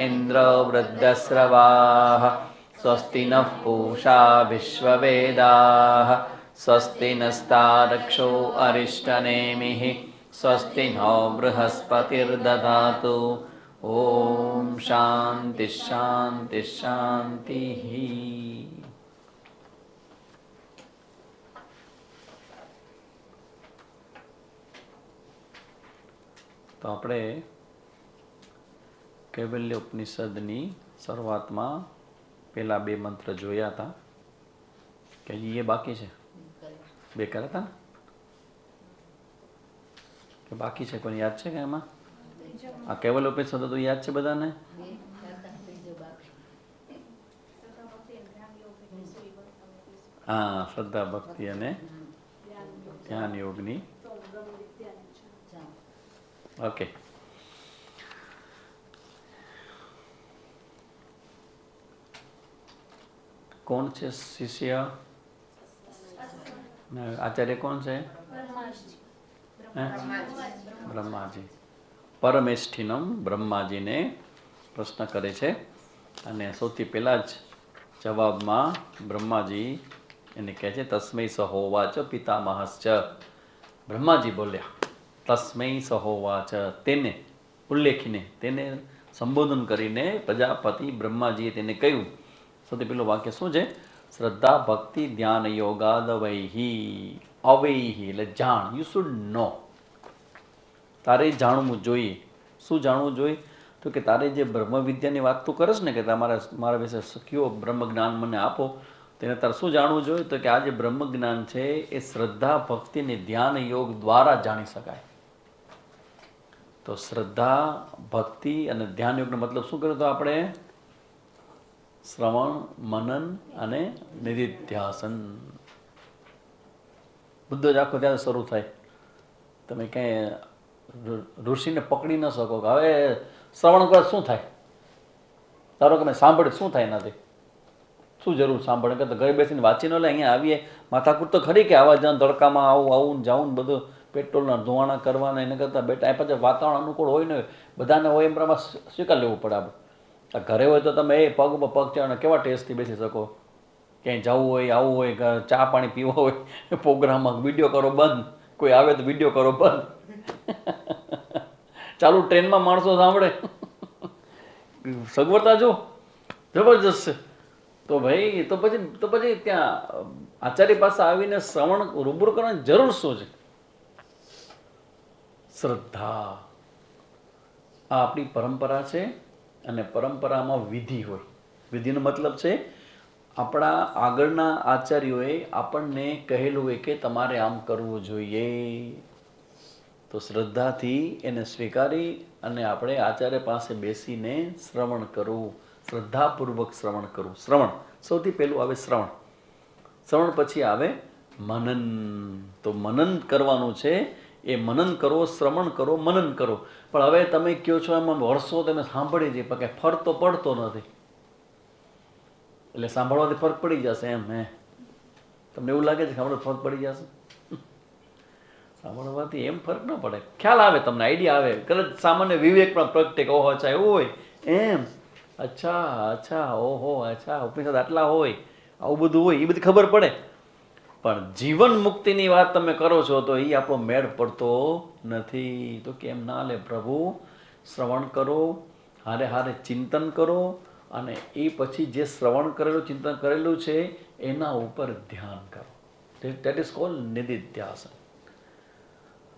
इन्द्रो वृद्धस्रवाः स्वस्ति नः पूषा विश्ववेदाः स्वस्ति नस्तारक्षो अरिष्टनेमिः स्वस्ति नो बृहस्पतिर्दधातु ॐ शान्ति शान्ति शान्तिः। તો આપણે કૈવલ્ય ઉપનિષદની શરૂઆતમાં પહેલા બે મંત્ર જોયા હતા કે એ બાકી છે? બે કર્યા હતા કે બાકી છે? કોઈને યાદ છે કે એમાં? આ કૈવલ્ય ઉપનિષદ તો યાદ છે બધાને? હા, શ્રદ્ધા ભક્તિ અને ધ્યાન યોગની. ઓકે, કોણ છે શિષ્ય? આચાર્ય કોણ છે? બ્રહ્માજી. પરમેષ્ઠિનમ બ્રહ્માજીને પ્રશ્ન કરે છે અને સૌથી પહેલા જ જવાબમાં બ્રહ્માજી એને કહે છે તસ્મૈ સહોવાચ પિતામહશ્ચ. બ્રહ્માજી બોલ્યા તસ્મૈ સહોવાચ, તેને ઉલ્લેખીને, તેને સંબોધન કરીને પ્રજાપતિ બ્રહ્માજીએ તેને કહ્યું. સૌથી પેલું વાક્ય શું છે? શ્રદ્ધા ભક્તિ ધ્યાન યોગાદ વૈહી. અવૈહી એટલે જાણ. યુ શુડ નો. તારે જાણવું જોઈએ. શું જાણવું જોઈએ? તો કે તારે જે બ્રહ્મ વિદ્યાની વાત તું કરસ ને કે તમારે મારા વિશે કયો બ્રહ્મ જ્ઞાન મને આપો, તેને તારે શું જાણવું જોઈએ? તો કે આ જે બ્રહ્મ જ્ઞાન છે એ શ્રદ્ધા ભક્તિ અને ધ્યાન યોગ દ્વારા જાણી શકાય. તો શ્રદ્ધા ભક્તિ અને ધ્યાન યોગનો મતલબ શું કર્યો? તો આપણે શ્રવણ મનન અને નિધિધ્યાસન. બુદ્ધ જ આખો ત્યારે શરૂ થાય. તમે ક્યાંય ઋષિને પકડી ન શકો કે હવે શ્રવણ કરે શું થાય. ધારો કે મેં સાંભળે શું થાય એનાથી? શું જરૂર સાંભળે? કે ઘરે બેસીને વાંચી ન લે. અહીંયા આવીએ માથાકૂટ તો ખરી કે આવા જવાનું તડકામાં આવું જાવું બધું પેટ્રોલના ધોવાણા કરવાના, એને કરતાં બેટા એ પછી વાતાવરણ અનુકૂળ હોય ને બધાને હોય એમ પ્રમાણે સ્વીકાર લેવું પડે. આપણે આ ઘરે હોય તો તમે એ પગ પગ ચાને કેવા ટેસ્ટથી બેસી શકો. ક્યાંય જવું હોય, આવું હોય, ચા પાણી પીવો હોય, પ્રોગ્રામમાં વિડીયો કરો બંધ, કોઈ આવે તો વિડીયો કરો બંધ. ચાલુ ટ્રેનમાં માણસો સાંભળે. સગવડતા જો જબરજસ્ત છે. તો ભાઈ તો પછી ત્યાં આચાર્ય પાસે આવીને શ્રવણ રૂબરૂ કરવાની જરૂર શું છે? શ્રદ્ધા આ આપણી પરંપરા છે અને પરંપરામાં વિધિ હોય. વિધિનો મતલબ છે આપણા આગળના આચાર્યોએ આપણને કહેલું હોય કે તમારે આમ કરવું જોઈએ. તો શ્રદ્ધાથી એને સ્વીકારી અને આપણે આચાર્ય પાસે બેસીને શ્રવણ કરવું, શ્રદ્ધાપૂર્વક શ્રવણ કરવું. શ્રવણ સૌથી પહેલું આવે શ્રવણ. શ્રવણ પછી આવે મનન. તો મનન કરવાનું છે. એ મનન કરો, શ્રવણ કરો, મનન કરો. પણ હવે તમે કહો છો એમાં વર્ષો તમે સાંભળી જઈએ પણ કંઈ ફરક તો પડતો નથી. એટલે સાંભળવાથી ફરક પડી જશે એમ? તમને એવું લાગે છે કે સાંભળવા ફરક પડી જશે? સાંભળવાથી એમ ફરક ન પડે. ખ્યાલ આવે, તમને આઈડિયા આવે, કદાચ સામાન્ય વિવેકમાં પ્રગટે કે ઓહો અચ્છા એવું હોય એમ, અચ્છા અચ્છા ઓહો અચ્છા ઉપનિષદ આટલા હોય, આવું બધું હોય, એ બધી ખબર પડે. પણ જીવન મુક્તિની વાત તમે કરો છો તો એ આપણો મેળ પડતો નથી. તો કેમ ના લે પ્રભુ? શ્રવણ કરો, હારે હારે ચિંતન કરો અને એ પછી જે શ્રવણ કરેલું ચિંતન કરેલું છે એના ઉપર ધ્યાન કરો. ધેટ ઇઝ કોલ્ડ નિધિધ્યાસન.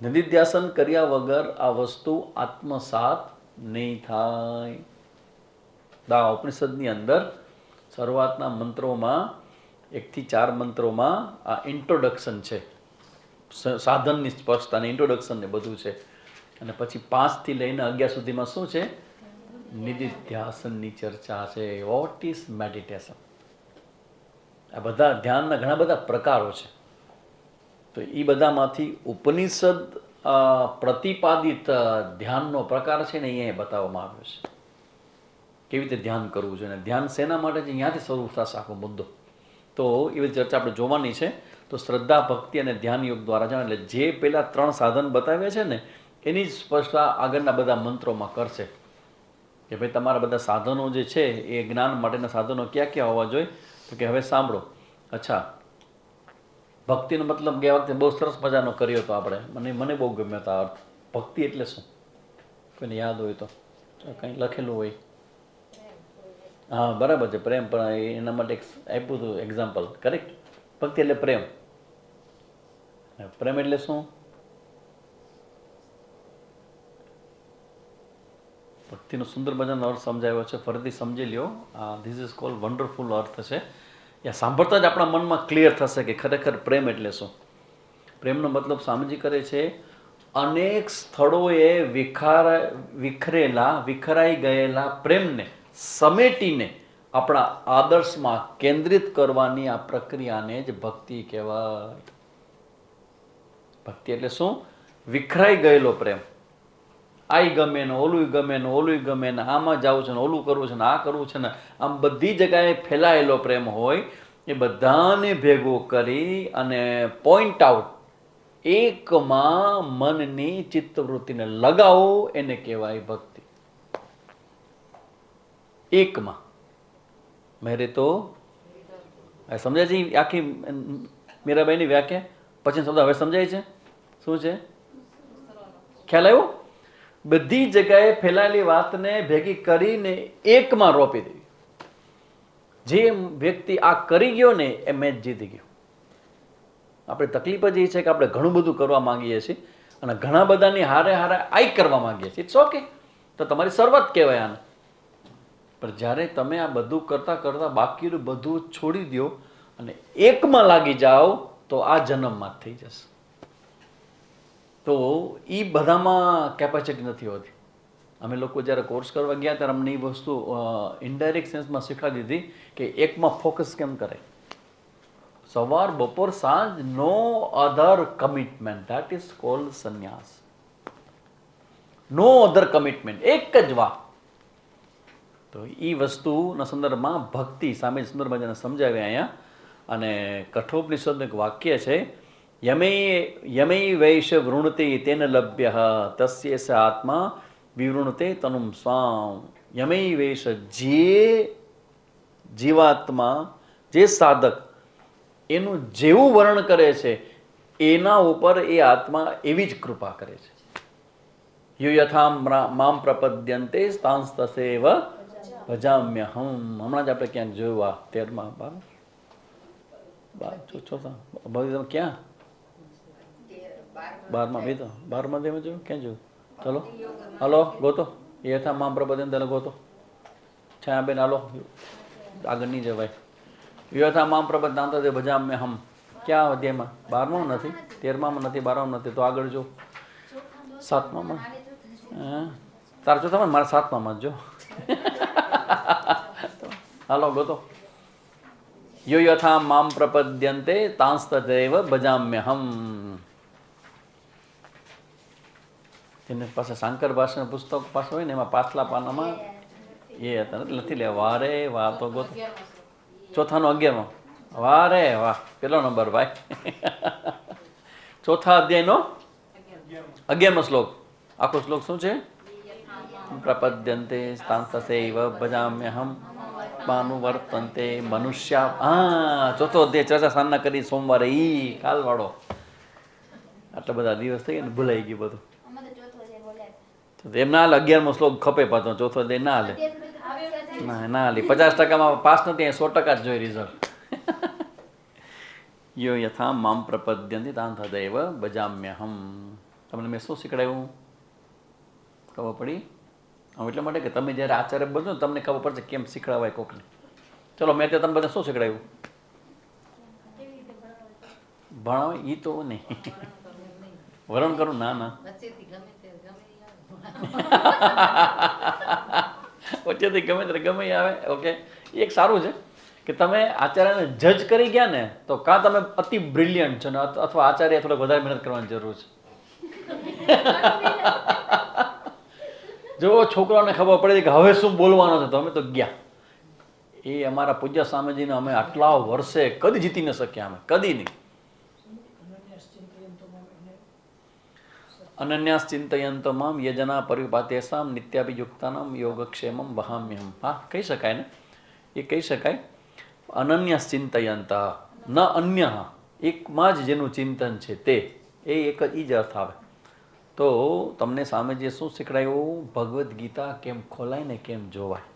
નિધિધ્યાસન કર્યા વગર આ વસ્તુ આત્મસાત નહીં થાય. આ ઉપનિષદની અંદર શરૂઆતના મંત્રોમાં 1 થી 4 મંત્રોમાં આ ઇન્ટ્રોડક્શન છે, સાધનની સ્પષ્ટતા અને ઇન્ટ્રોડક્શન ને બધું છે. અને પછી 5 થી લઈને 11 સુધીમાં શું છે? નિધિધ્યાસનની ચર્ચા છે. What is meditation? આ બધા ધ્યાનના ઘણા બધા પ્રકારો છે. તો એ બધામાંથી ઉપનિષદ પ્રતિપાદિત ધ્યાનનો પ્રકાર છે ને અહીંયા બતાવવામાં આવ્યો છે. કેવી રીતે ધ્યાન કરવું જોઈએ અને ધ્યાન શેના માટે છે, અહીંયાથી શરૂ થશે આખો મુદ્દો. તો એ બધી ચર્ચા આપણે જોવાની છે. તો શ્રદ્ધા ભક્તિ અને ધ્યાન યોગ દ્વારા જાણ, એટલે જે પેલા 3 સાધન બતાવ્યા છે ને એની જ સ્પષ્ટતા આગળના બધા મંત્રોમાં કરશે. કે ભાઈ તમારા બધા સાધનો જે છે એ જ્ઞાન માટેના સાધનો ક્યાં ક્યાં હોવા જોઈએ? તો કે હવે સાંભળો. અચ્છા, ભક્તિનો મતલબ ગયા વખતે બહુ સરસ મજાનો કર્યો હતો આપણે, મને બહુ ગમ્યો હતો અર્થ. ભક્તિ એટલે શું? કોઈને યાદ હોય તો કંઈ લખેલું હોય? હા બરાબર છે, પ્રેમ. પણ એના માટે એક આપ્યું હતું એક્ઝામ્પલ, કરેક્ટ? ભક્તિ એટલે પ્રેમ. પ્રેમ એટલે શું? ભક્તિનો સુંદર મજાનો અર્થ સમજાવ્યો છે, ફરીથી સમજી લ્યો. ધીસ ઇઝ કોલ્ડ વન્ડરફુલ અર્થ છે. યા સાંભળતા જ આપણા મનમાં ક્લિયર થશે કે ખરેખર પ્રેમ એટલે શું. પ્રેમનો મતલબ સ્વામીજી કરે છે અનેક સ્થળોએ વિખરાઈ ગયેલા પ્રેમને સમેટીને આપણા આદર્શમાં કેન્દ્રિત કરવાની આ પ્રક્રિયાને જ ભક્તિ કહેવાય. ભક્તિ એટલે શું? વિખરાઈ ગયેલો પ્રેમ. આઈ ગમે ને ઓલું ગમે ને ઓલું ગમે ને આમાં જવું છે ને ઓલું કરવું છે ને આ કરવું છે ને આમ બધી જગ્યાએ ફેલાયેલો પ્રેમ હોય એ બધાને ભેગો કરી અને પોઈન્ટ આઉટ એકમાં મનની ચિત્તવૃત્તિને લગાવો એને કહેવાય ભક્તિ. એકમાં. મેરે તો સમજાય છે આખી મીરાબાઈની વ્યાખ્યા? પછી શબ્દ હવે સમજાય છે શું છે? ખ્યાલ આવ્યો? બધી જગ્યાએ ફેલાયેલી વાતને ભેગી કરીને એકમાં રોપી દેવી. જે વ્યક્તિ આ કરી ગયો ને એ મેચ જીતી ગયો. આપણે તકલીફ જ એ છે કે આપણે ઘણું બધું કરવા માંગીએ છીએ અને ઘણા બધાની હારે આઈ કરવા માંગીએ છીએ. ઇટ્સ ઓકે, તો તમારી શરૂઆત કહેવાય આને. પણ જ્યારે તમે આ બધું કરતાં કરતાં બાકીનું બધું છોડી દો અને એકમાં લાગી જાઓ તો આ જન્મમાં જ થઈ જશે. તો એ બધામાં કેપેસિટી નથી હોતી. અમે લોકો જ્યારે કોર્સ કરવા ગયા ત્યારે અમને એ વસ્તુ ઇનડાયરેક્ટ સેન્સમાં શીખવાડી દીધી કે એકમાં ફોકસ કેમ કરે. સવાર બપોર સાંજ, no other commitment. That is called સંન્યાસ. નો અધર કમિટમેન્ટ, એક જ વાત. તો એ વસ્તુના સંદર્ભમાં ભક્તિ સામે સુંદર મજાને સમજાવે અહીંયા. અને કઠોપનિષદનું એક વાક્ય છે, યમૈ વૈશ વૃણતે તેન લભ્ય તસ્ય સ આત્મા વિવૃણતે તનુમ સ્વામ. યમૈ વૈશ, જે જીવાત્મા, જે સાધક એનું જેવું વર્ણન કરે છે એના ઉપર એ આત્મા એવી જ કૃપા કરે છે. યો યથા મામ પ્રપદ્યંતે તાંસ્તસેવ ભજામ્યહમ. હમણાં જ આપણે ક્યાંક જોયું આ 13મા ક્યાં 12મા ભી તો 12મા દેમાં જોયું, ક્યાં જોયું? ચલો હાલો ગોતો. યથા મામ પ્રપદ્યંતે ગોતો. છાયા બેન હાલો, આગળ નહીં જવાય. યથા મામ પ્રપદ્યંતે ભજામ્યહમ. ક્યાં અધ્યાયમાં? 12માં નથી, 13માં નથી, 12માં નથી, તો આગળ જો 7માં. તાર ચોથામાં, મારા 7માં જ જો. હાલો ગોતો. યો યથા મામ પ્રપદ્યંતે તાંસ્તદેવ ભજામ્યહમ. તેને પાસે શાંકર ભાષાના પુસ્તક પાસે હોય ને એમાં પાછલા પાનામાં એ હતા, નથી લેવા. વારે વાહ, તો ગોતો. ચોથાનો 11માં. વારે વાહ, પેલો નંબર ભાઈ. ચોથા અધ્યાયનો 11મો શ્લોક. આખો શ્લોક શું છે? પ્રપદ્યંતે તાંસ્તસૈવ ભજામ્યહમ માનુવર્તન્તે મનુષ્યા. હા, ચોથો અધ્યાય ચર્ચા સાંજના કરી સોમવારે. ઈ કાલવાળો. આટલા બધા દિવસ થઈ ગયા ને ભૂલાઈ ગયું બધું. એમ ના હાલે. 11મો શ્લોક ખપે પાછો, ચોથો અધ્યાય ના હાલે. ના હાલે. 50%માં પાસ નથી, 100% જ જોઈ રિઝલ્ટ. યો યથા મામ પ્રપદ્યંતે તાંસ્તસૈવ ભજામ્યહમ. તમને મેં શું શીખડાવ્યું? ખબર પડી? એટલા માટે કે તમે જ્યારે આચાર્ય બનો ને તમને ખબર પડશે કેમ શીખડાવાય કોકને. ચલો, મેં ત્યાં તમે બધા શું શીખડાવ્યું? ભણાવે એ તો નહીં. વરણ કરું? ના. વચ્ચેથી ગમે ત્યારે ગમે આવે. ઓકે, એક સારું છે કે તમે આચાર્યને જજ કરી ગયા ને તો કાં તમે અતિ બ્રિલિયન્ટ છો ને અથવા આચાર્ય થોડોક વધારે મહેનત કરવાની જરૂર છે. જો છોકરાઓને ખબર પડે કે હવે શું બોલવાનો છે તો અમે તો ગયા. એ અમારા પૂજ્ય સ્વામીજીને અમે આટલા વર્ષે કદી જીતી ન શક્યા. અમે કદી નહીં. અનન્યાસ ચિંતયંતો મામ યજના પરિપાતેસામ નિત્યાભિયુક્તાનામ યોગક્ષેમમ વહામ્યહમ. હા, કહી શકાય ને, એ કહી શકાય. અનન્યાસ ચિંતયંતા ન અન્ય, એકમાં જ જેનું ચિંતન છે તે, એ એક જ જ અર્થ આવે. તો તમને સામે જે શું શીખડાયું, ભગવદ્ ગીતા કેમ ખોલાય ને કેમ જોવાય,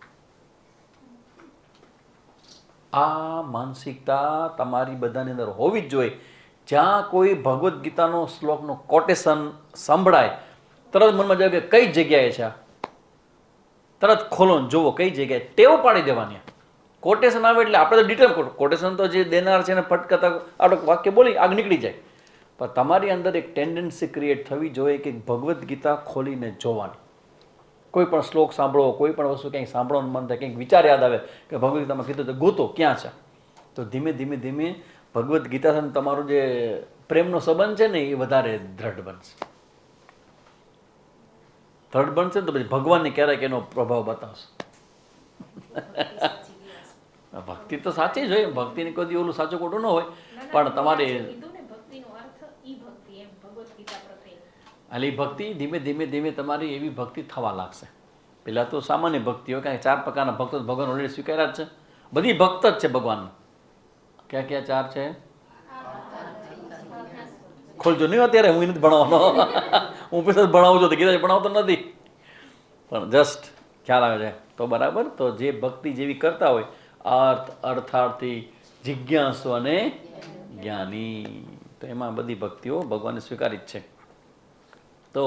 આ માનસિકતા તમારી બધાની અંદર હોવી જ જોઈએ. જ્યાં કોઈ ભગવદ્ ગીતાનો શ્લોકનો કોટેશન સંભળાય, તરત મનમાં જાય કે કઈ જગ્યાએ છે આ, તરત ખોલો જુઓ કઈ જગ્યાએ, ટેવ પાડી દેવાની. કોટેશન આવે એટલે આપણે તો ડિટેલ કોટેશન તો જે દેનાર છે ને ફટકતા આટલું વાક્ય બોલી આગ નીકળી જાય. પણ તમારી અંદર એક ટેન્ડન્સી ક્રિએટ થવી જોઈએ કે ભગવદ્ ગીતા ખોલીને જોવાની. કોઈ પણ શ્લોક સાંભળો, કોઈ પણ વસ્તુ ક્યાંક સાંભળવાનું મન થાય, કંઈક વિચાર યાદ આવે કે ભગવદ્ ગીતામાં કીધું તો ગોતો ક્યાં છે, તો ધીમે ધીમે ધીમે ભગવદ્ ગીતા સાથે તમારો જે પ્રેમનો સંબંધ છે ને એ વધારે દ્રઢ બનશે. દ્રઢ બનશે ને તો પછી ભગવાનને ક્યારેક એનો પ્રભાવ બતાવશે. ભક્તિ તો સાચી જ હોય, ભક્તિની કોઈ ઓલું સાચું ખોટું ન હોય, પણ તમારે એટલે ભક્તિ ધીમે ધીમે ધીમે તમારી એવી ભક્તિ થવા લાગશે. પેલા તો સામાન્ય ભક્તિ હોય, કારણ કે 4 પ્રકારના ભક્તો ભગવાન ઓલરેડી સ્વીકાર્યા જ છે. બધી ભક્ત જ છે ભગવાન. ક્યાં ક્યાં 4 છે? ખોલજો નહીં અત્યારે, હું નથી ભણાવવાનો. હું પછી ભણાવું છું તો ગીતા ભણાવતો નથી, પણ જસ્ટ ખ્યાલ આવે છે તો બરાબર. તો જે ભક્તિ જેવી કરતા હોય, અર્થ, અર્થાર્થી, જિજ્ઞાસુ અને જ્ઞાની, તો એમાં બધી ભક્તિઓ ભગવાનને સ્વીકારી જ છે. તો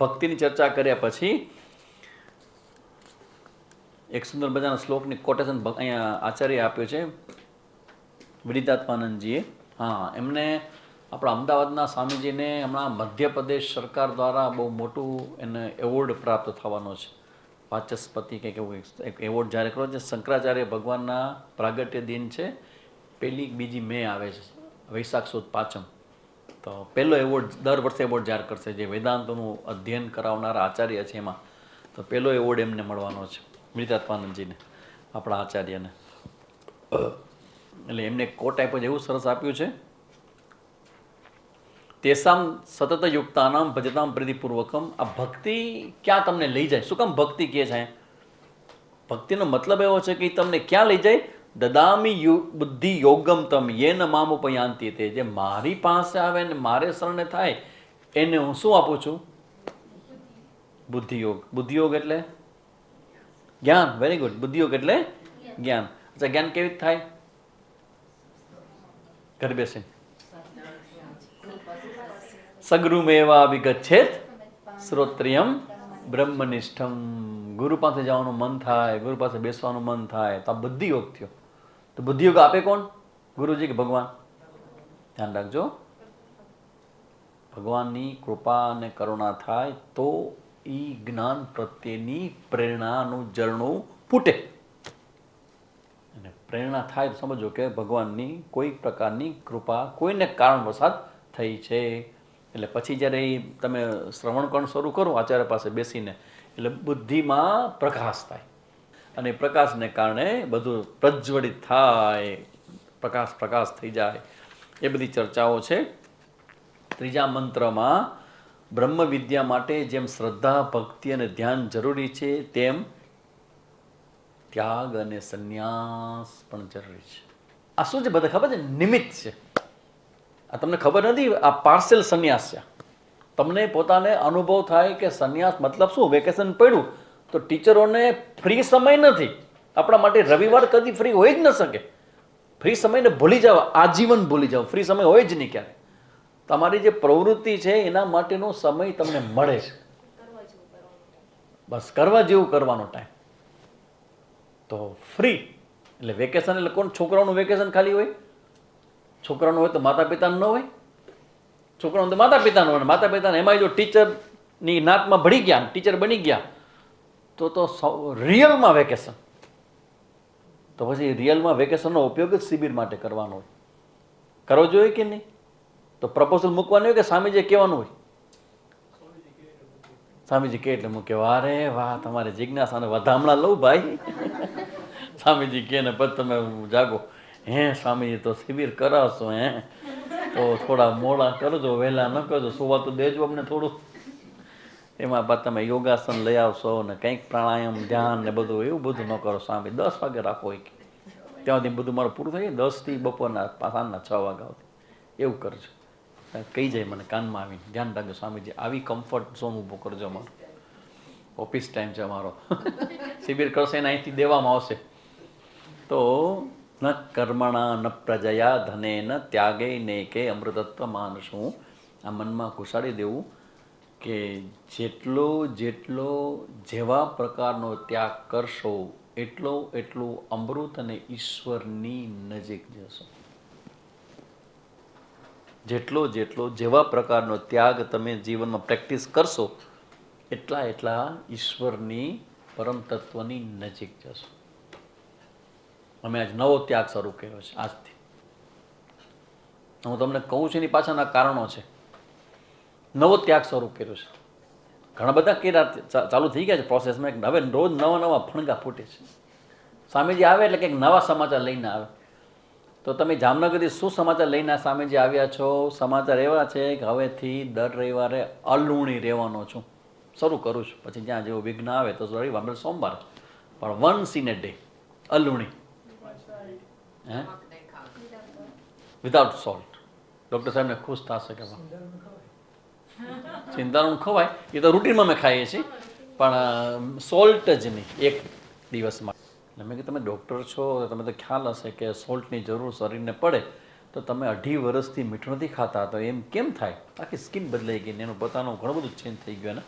ભક્તિની ચર્ચા કર્યા પછી એક સુંદર મજાના શ્લોકની કોટેશન અહીંયા આચાર્ય આપ્યો છે વિદિતાત્માનંદજીએ. હા, એમને આપણા અમદાવાદના સ્વામીજીને હમણાં મધ્યપ્રદેશ સરકાર દ્વારા બહુ મોટું એને એવોર્ડ પ્રાપ્ત થવાનો છે. વાચસ્પતિ કંઈક એવું એક એવોર્ડ જાહેર કર્યો છે. શંકરાચાર્ય ભગવાનના પ્રાગટ્ય દિન છે, 1 2 મે આવે છે, વૈશાખ સુદ પાંચમ. તો પહેલો એવોર્ડ દર વર્ષે એવોર્ડ જાહેર કરશે, જે વેદાંતનું અધ્યયન કરાવનારા આચાર્ય છે એમાં. તો પહેલો એવોર્ડ એમને મળવાનો છે, વિદિતાત્માનંદજીને, આપણા આચાર્યને. એટલે એમને કોટ આપ્યો છે, એવું સરસ આપ્યું છે, તેસામ સતત યુક્તાનામ ભજતામ પ્રીતિપૂર્વકમ. આ ભક્તિ ક્યાં તમને લઈ જાય, શું કામ ભક્તિ કહે છે? ભક્તિનો મતલબ એવો છે કે તમને ક્યાં લઈ જાય? દદામી બુદ્ધિ યોગમ તમ યેન મામ ઉપયાંતિ. તે જે મારી પાસે આવે ને મારે શરણે થાય એને હું શું આપું છું? બુદ્ધિયોગ. બુદ્ધિયોગ એટલે જ્ઞાન. Very good. બુદ્ધિયોગ એટલે જ્ઞાન. અચ્છા, જ્ઞાન કેવી રીતે થાય? ઘર બેસીને સગરુમેવા વિગચ્છેત શ્રોત્રિયમ બ્રહ્મનિષ્ઠમ. ગુરુ પાસે જવાનું મન થાય, ગુરુ પાસે બેસવાનું મન થાય, તો આ બુદ્ધિયોગ થયો. તો બુદ્ધિયોગ આપે કોણ? ગુરુજી કે ભગવાન? ધ્યાન રાખજો, ભગવાનની કૃપા અને કરુણા થાય તો એ જ્ઞાન પ્રત્યેની પ્રેરણાનું ઝરણું ફૂટે. અને પ્રેરણા થાય તો સમજો કે ભગવાનની કોઈ પ્રકારની કૃપા કોઈને કારણવશાત થઈ છે. એટલે પછી જ્યારે તમે શ્રવણ કરવાનું શરૂ કરો આચાર્ય પાસે બેસીને, એટલે બુદ્ધિમાં પ્રકાશ થાય, અને પ્રકાશને કારણે બધું પ્રજ્વલિત થાય, પ્રકાશ થઈ જાય. એ બધી ચર્ચાઓ છે. 3જા મંત્રમાં બ્રહ્મ વિદ્યા માટે જેમ શ્રદ્ધા, ભક્તિ અને ધ્યાન જરૂરી છે, તેમ ત્યાગ અને સંન્યાસ પણ જરૂરી છે. આ શું છે બધા ખબર છે? નિમિત્ત છે. આ તમને ખબર નથી, આ પાર્સલ સંન્યાસ છે. તમને પોતાને અનુભવ થાય કે સંન્યાસ મતલબ શું? વેકેશન પડ્યું તો ટીચરોને ફ્રી સમય નથી. આપણા માટે રવિવાર કદી ફ્રી હોય જ ન શકે. ફ્રી સમયને ભૂલી જાઓ, આજીવન ભૂલી જાઓ, ફ્રી સમય હોય જ નહીં ક્યારે. તમારી જે પ્રવૃત્તિ છે એના માટેનો સમય તમને મળે છે, બસ કરવા જેવું કરવાનો ટાઈમ. તો ફ્રી એટલે વેકેશન એટલે કોણ? છોકરાઓનું વેકેશન ખાલી હોય? છોકરાનું હોય તો માતા પિતાનું ન હોય? છોકરાનું તો માતા પિતાનું હોય. માતા પિતાને એમાં જો ટીચરની નાતમાં ભળી ગયા, ટીચર બની ગયા, તો રિયલમાં વેકેશન. તો પછી રિયલમાં વેકેશનનો ઉપયોગ જ શિબિર માટે કરવાનો હોય. કરવો જોઈએ કે નહીં? તો પ્રપોઝલ મૂકવાનું હોય કે સ્વામીજી કહેવાનું હોય? સ્વામીજી કહે એટલે મૂકે. વારે વાહ, તમારે જિજ્ઞાસાને વધામણા લઉં ભાઈ. સ્વામીજી કહે ને પછી તમે જાગો, હે સ્વામીજી તો શિબિર કરાવશો, હે તો થોડા મોડા કરજો, વહેલા ન કરજો, સુવા તો દેજો અમને થોડું. એમાં પાછા તમે યોગાસન લઈ આવશો ને કંઈક પ્રાણાયામ ધ્યાન ને બધું એવું બધું ન કરો. સામે 10 વાગે રાખો હોય ત્યાં સુધી બધું મારું પૂરું થઈ જાય. 10થી બપોરના સાંજના 6 વાગ્યા સુધી એવું કરજો. કહી જાય મને કાનમાં આવીને, ધ્યાન રાખજો સ્વામીજી, આવી કમ્ફર્ટ ઝોન ઊભો કરજો. અમારો ઓફિસ ટાઈમ છે અમારો. શિબિર કરશે એને અહીંથી દેવામાં આવશે. તો ન કર્મણા ન પ્રજયા ધને ન ત્યાગે ને કે અમૃતત્વ માનશું. આ મનમાં ઘુસાડી દેવું કે જેટલો જેવા પ્રકારનો ત્યાગ કરશો એટલું અમૃત અને ઈશ્વરની નજીક જશો. જેટલો જેવા પ્રકારનો ત્યાગ તમે જીવનમાં પ્રેક્ટિસ કરશો એટલા ઈશ્વરની પરમ તત્વની નજીક જશો. અમે આજ નવો ત્યાગ શરૂ કર્યો છે આજથી. હું તમને કહું છું એની પાછળના કારણો છે. નવો ત્યાગ શરૂ કર્યો છે. ઘણા બધા કર્યા ચાલુ થઈ ગયા છે પ્રોસેસમાં. હવે રોજ નવા ફણગા ફૂટે છે. સ્વામીજી આવે એટલે કંઈક નવા સમાચાર લઈને આવે. તો તમે જામનગરથી શું સમાચાર લઈને સ્વામીજી આવ્યા છો? સમાચાર એવા છે કે હવેથી દર રવિવારે અલુણી રહેવાનો છું, શરૂ કરું છું. પછી જ્યાં જેવો વિઘ્ન આવે તો રવિવાર સોમવાર, પણ વન્સ ઇન એ ડે અલુણી, હે, વિધાઉટ સોલ્ટ. ડૉક્ટર સાહેબને ખુશ થશે કે સિંધારું ખવાય, એ તો રૂટીનમાં અમે ખાઈએ છીએ, પણ સોલ્ટ જ નહીં એક દિવસમાં. એટલે મેં કે તમે ડૉક્ટર છો, તમે તો ખ્યાલ હશે કે સોલ્ટની જરૂર શરીરને પડે. તો તમે 2.5 વર્ષથી મીઠું નથી ખાતા, તો એમ કેમ થાય? આખી સ્કિન બદલાઈ ગઈ ને એનું પોતાનું ઘણું બધું ચેન્જ થઈ ગયું ને.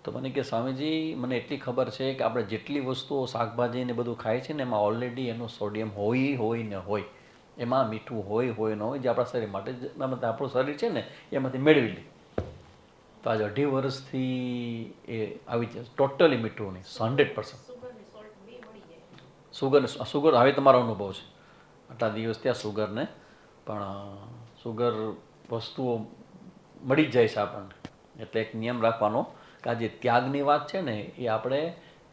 તો મને કે સ્વામીજી, મને એટલી ખબર છે કે આપણે જેટલી વસ્તુઓ શાકભાજી ને બધું ખાય છે ને એમાં ઓલરેડી એનું સોડિયમ હોય ને હોય, એમાં મીઠું હોય ન હોય, જે આપણા શરીર માટે આપણું શરીર છે ને એમાંથી મેળવી લે. તો આજે 2.5 વર્ષથી એ આવી જાય ટોટલી મીઠું નહીં, 100%. સુગર હવે તમારો અનુભવ છે, આટલા દિવસ ત્યાં સુગરને, પણ સુગર વસ્તુઓ મળી જ જાય છે આપણને. એટલે એક નિયમ રાખવાનો કે આ જે ત્યાગની વાત છે ને એ આપણે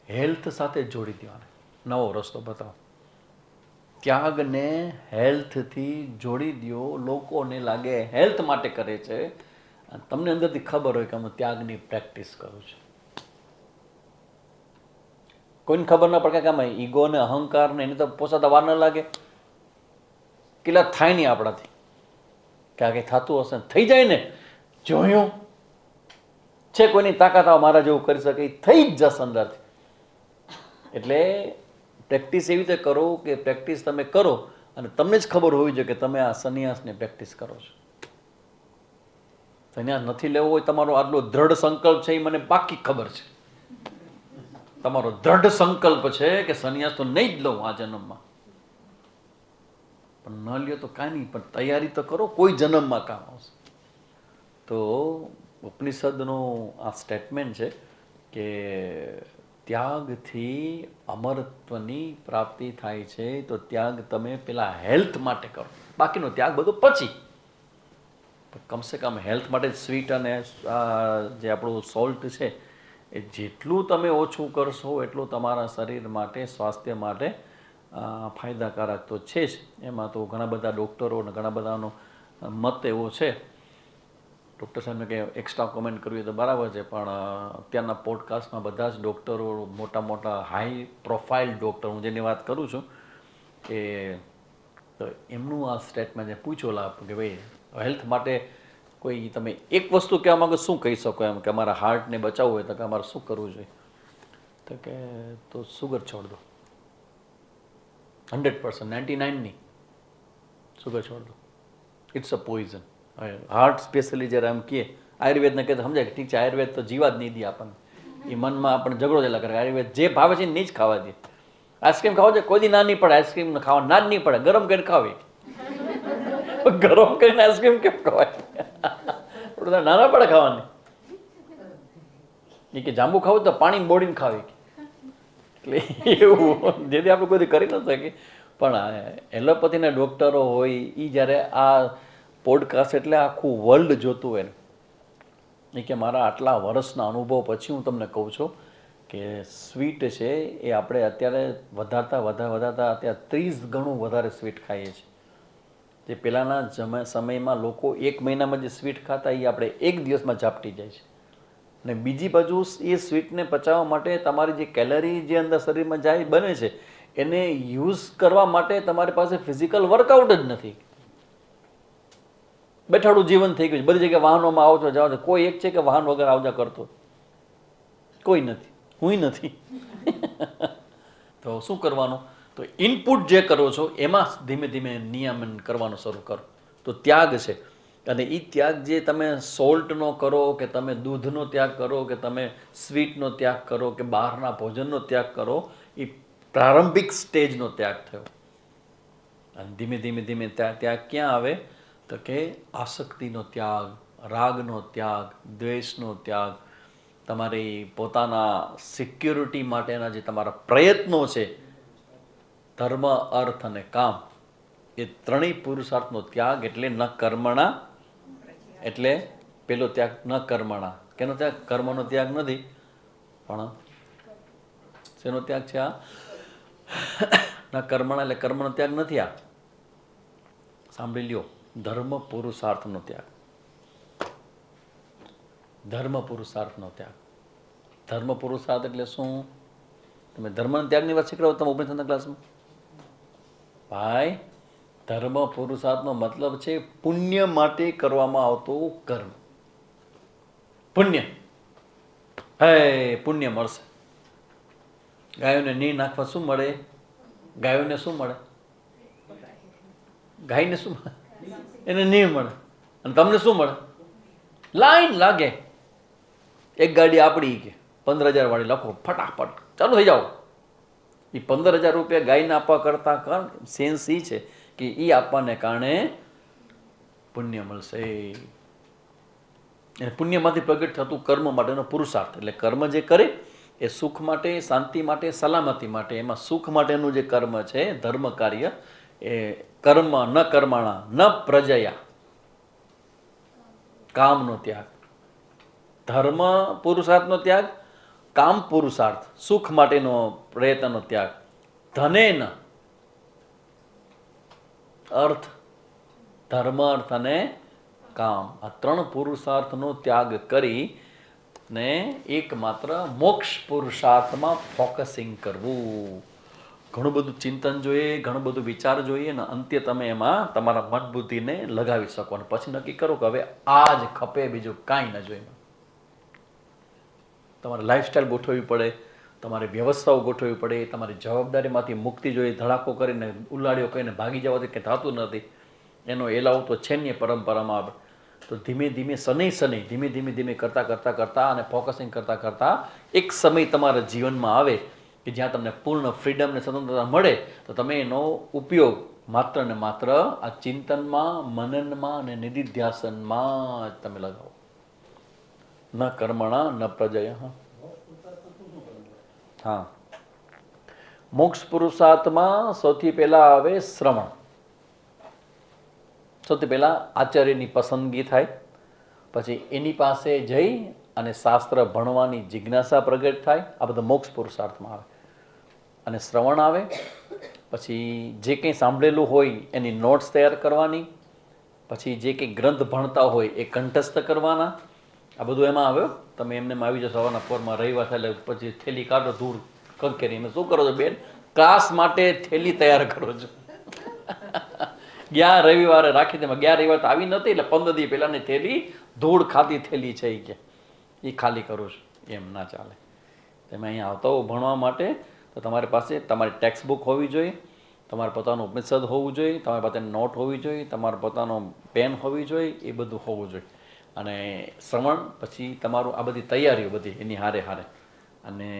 હેલ્થ સાથે જોડી દેવાની. નવો રસ્તો બતાવો, ત્યાગને હેલ્થથી જોડી દો. લોકોને લાગે હેલ્થ માટે કરે છે, તમને અંદરથી ખબર હોય કે હું ત્યાગની પ્રેક્ટિસ કરું છું. કોઈને ખબર ન પડે કે આમાં ઈગો ને અહંકાર ને એને તો પોસાતા વાર ન લાગે. કેટલા થાય નહીં આપણાથી કે આ કંઈ થતું હશે, થઈ જાય ને. જોયું છે કોઈની તાકાત આવે મારા જેવું કરી શકે, એ થઈ જ જશે અંદરથી. એટલે પ્રેક્ટિસ એવી રીતે કરો કે પ્રેક્ટિસ તમે કરો અને તમને જ ખબર હોવી જોઈએ કે તમે આ સંન્યાસની પ્રેક્ટિસ કરો છો. સંન્યાસ નથી લેવો હોય, તમારો આટલો દ્રઢ સંકલ્પ છે એ મને પાકી ખબર છે. તમારો દ્રઢ સંકલ્પ છે કે સંન્યાસ તો નહીં જ લઉં આ જન્મમાં, પણ ન લ્યો તો કાંઈ નહીં, પણ તૈયારી તો કરો, કોઈ જન્મમાં કામ આવશે. તો ઉપનિષદનું આ સ્ટેટમેન્ટ છે કે ત્યાગથી અમરત્વની પ્રાપ્તિ થાય છે. તો ત્યાગ તમે પેલા હેલ્થ માટે કરો, બાકીનો ત્યાગ બધો પછી. કમસે કમ હેલ્થ માટે સ્વીટ અને જે આપણું સોલ્ટ છે એ જેટલું તમે ઓછું કરશો એટલું તમારા શરીર માટે, સ્વાસ્થ્ય માટે ફાયદાકારક તો છે જ. એમાં તો ઘણા બધા ડૉક્ટરો અને ઘણા બધાનો મત એવો છે. ડૉક્ટર સાહેબને કંઈ એક્સ્ટ્રા કોમેન્ટ કરવી તો બરાબર છે, પણ અત્યારના પોડકાસ્ટમાં બધા જ ડૉક્ટરો, મોટા હાઈ પ્રોફાઇલ ડૉક્ટર, હું જેની વાત કરું છું, કે એમનું આ સ્ટેટમેન્ટ પૂછો લાભ કે ભાઈ હેલ્થ માટે કોઈ તમે એક વસ્તુ કહેવા માંગો, શું કહી શકો એમ કે અમારા હાર્ટને બચાવવું હોય તો કે અમારે શું કરવું જોઈએ? તો કે તો સુગર છોડ દો. 100%, 99 નહીં, સુગર છોડ દો. It's a poison. Heart specially જ્યારે આમ કહે, આયુર્વેદને કહે તો સમજાય કે ઠીક છે, આયુર્વેદ તો જીવા જ નહીં દે આપણને. એ મનમાં આપણે ઝઘડો થયેલા કરે, આયુર્વેદ જે ભાવે છે નહીં જ ખાવા દે. આઈસ્ક્રીમ ખાવા છે કોઈ દી ના નહીં પડે, આઈસ્ક્રીમ ખાવા ના જ નહીં પડે, ગરમ કરીને ખાવી. ગરમ કરીને આઈસ્ક્રીમ કેમ ખવાય? નાના પડે ખાવાની. એ કે જાંબુ ખાવું તો પાણી બોડીને ખાવી. એટલે એવું જેથી આપણે કોઈ કરી ન શકીએ. પણ એલોપેથીના ડૉક્ટરો હોય એ જ્યારે આ પોડકાસ્ટ એટલે આખું વર્લ્ડ જોતું હોય એ કે મારા આટલા વર્ષના અનુભવ પછી હું તમને કહું છું કે સ્વીટ છે એ આપણે અત્યારે વધારતા અત્યારે 30 ગણું વધારે સ્વીટ ખાઈએ છીએ. જે પહેલાંના સમયમાં લોકો 1 મહિનામાં જે સ્વીટ ખાતા એ આપણે 1 દિવસમાં ઝાપટી જાય છે. અને બીજી બાજુ એ સ્વીટને પચાવવા માટે તમારી જે કેલરી જે અંદર શરીરમાં જાય બને છે એને યુઝ કરવા માટે તમારી પાસે ફિઝિકલ વર્કઆઉટ જ નથી. બેઠાડું જીવન થઈ ગયું છે. બધી જગ્યાએ વાહનોમાં આવો છો જાઓ છો, કોઈ એક છે કે વાહન વગર આવજા કરતો? કોઈ નથી, હુંય નથી. તો શું કરવાનું? તો ઇનપુટ જે કરો છો એમાં ધીમે ધીમે નિયમન કરવાનું શરૂ કરો. તો ત્યાગ છે. અને એ ત્યાગ જે તમે સોલ્ટનો કરો કે તમે દૂધનો ત્યાગ કરો કે તમે સ્વીટનો ત્યાગ કરો કે બહારના ભોજનનો ત્યાગ કરો, એ પ્રારંભિક સ્ટેજનો ત્યાગ થયો. અને ધીમે ધીમે ધીમે ત્યાગ ક્યાં આવે? તો કે આસક્તિનો ત્યાગ, રાગનો ત્યાગ, દ્વેષનો ત્યાગ, તમારી પોતાના સિક્યોરિટી માટેના જે તમારા પ્રયત્નો છે, ધર્મ, અર્થ અને કામ, એ ત્રણેય પુરુષાર્થનો ત્યાગ એટલે ન કર્મણા. એટલે પેલો ત્યાગ ન કર્મણા. કેનો ત્યાગ? કર્મનો ત્યાગ નથી, પણ શેનો ત્યાગ છે આ? ન કર્મણા એટલે કર્મનો ત્યાગ નથી. આ સાંભળી લ્યો, ધર્મ પુરુષાર્થનો ત્યાગ. ધર્મ પુરુષાર્થનો ત્યાગ. ધર્મ પુરુષાર્થ એટલે શું? તમે ધર્મના ત્યાગની વાત શીખવાડો તમે ઉપનિષદના ક્લાસમાં? ભાઈ, ધર્મ પુરુષાર્થનો મતલબ છે પુણ્ય માટે કરવામાં આવતું કર્મ. પુણ્ય, હે પુણ્ય મળશે. ગાયોને નીર નાખવા શું મળે? ગાયોને શું મળે? ગાયને શું મળે? એને નીર મળે. અને તમને શું મળે? લાઈન લાગે. એક ગાડી આપણી કે 15,000 વાળી લખો, ફટાફટ ચાલુ થઈ જાઓ. એ 15,000 રૂપિયા ગાયને આપવા કરતાં કારણ સેન્સ એ છે કે એ આપવાને કારણે પુણ્ય મળશે. અને પુણ્યમાંથી પ્રગટ થતું કર્મ માટેનો પુરુષાર્થ. એટલે કર્મ જે કરે એ સુખ માટે, શાંતિ માટે, સલામતી માટે. એમાં સુખ માટેનું જે કર્મ છે, ધર્મ કાર્ય, એ કર્મ ન કર્મણા ન પ્રજયા, કામનો ત્યાગ. ધર્મ પુરુષાર્થનો ત્યાગ, કામ પુરુષાર્થ સુખ માટેનો પ્રયત્નનો ત્યાગ, ધનેન અર્થ, ધર્મ, અર્થ અને કામ, આ ત્રણ પુરુષાર્થનો ત્યાગ કરી ને એકમાત્ર મોક્ષ પુરુષાર્થમાં ફોકસિંગ કરવું. ઘણું બધું ચિંતન જોઈએ, ઘણું બધું વિચાર જોઈએ, ને અંતે તમે એમાં તમારા મન બુદ્ધિને લગાવી શકો અને પછી નક્કી કરો કે હવે આ જ ખપે, બીજું કાંઈ ન જોઈએ. તમારે લાઈફસ્ટાઈલ ગોઠવવી પડે, તમારે વ્યવસ્થાઓ ગોઠવવી પડે, તમારી જવાબદારીમાંથી મુક્તિ જોઈએ. ધડાકો કરીને ઉલાડીઓ કહીને ભાગી જવાથી કંઈ થતું નથી. એનો એલાવ તો છે નહીં પરંપરામાં આવે. તો ધીમે ધીમે શનૈ ધીમે ધીમે ધીમે કરતાં કરતાં કરતાં અને ફોકસિંગ કરતાં કરતાં એક સમય તમારા જીવનમાં આવે કે જ્યાં તમને પૂર્ણ ફ્રીડમ ને સ્વતંત્રતા મળે, તો તમે એનો ઉપયોગ માત્ર ને માત્ર આ ચિંતનમાં, મનનમાં અને નિધિધ્યાસનમાં જ તમે લગાવો. ન કર્મણા ન પ્રજય. હા, મોક્ષ પુરુષાર્થમાં સૌથી પહેલા આવે શ્રવણ. સૌથી પહેલા આચાર્યની પસંદગી થાય, પછી એની પાસે જઈ અને શાસ્ત્ર ભણવાની જિજ્ઞાસા પ્રગટ થાય. આ બધા મોક્ષ પુરુષાર્થમાં આવે. અને શ્રવણ આવે, પછી જે કંઈ સાંભળેલું હોય એની નોટ્સ તૈયાર કરવાની, પછી જે કંઈ ગ્રંથ ભણતા હોય એ કંઠસ્થ કરવાના. આ બધું એમાં આવ્યો. તમે એમને આવી જાઓ સવારના પોરમાં, રવિવાર થાય એટલે પછી થેલી કાઢો દૂર કંકેરી. એમ શું કરો છો બેન? ક્લાસ માટે થેલી તૈયાર કરો છો. ગયા રવિવારે રાખી દે. ગયા રવિવાર તો આવી નથી એટલે 15 દી પહેલાની થેલી, ધૂળ ખાતી થેલી છે એ કે એ ખાલી કરું છું. એમ ના ચાલે. તમે અહીંયા આવતા હો ભણવા માટે તો તમારી પાસે તમારી ટેક્સ્ટ બુક હોવી જોઈએ, તમારે પોતાનું ઉપનિષદ હોવું જોઈએ, તમારી પાસે નોટ હોવી જોઈએ, તમારો પોતાનો પેન હોવી જોઈએ, એ બધું હોવું જોઈએ. અને શ્રવણ પછી તમારું આ બધી તૈયારીઓ બધી એની હારે હારે, અને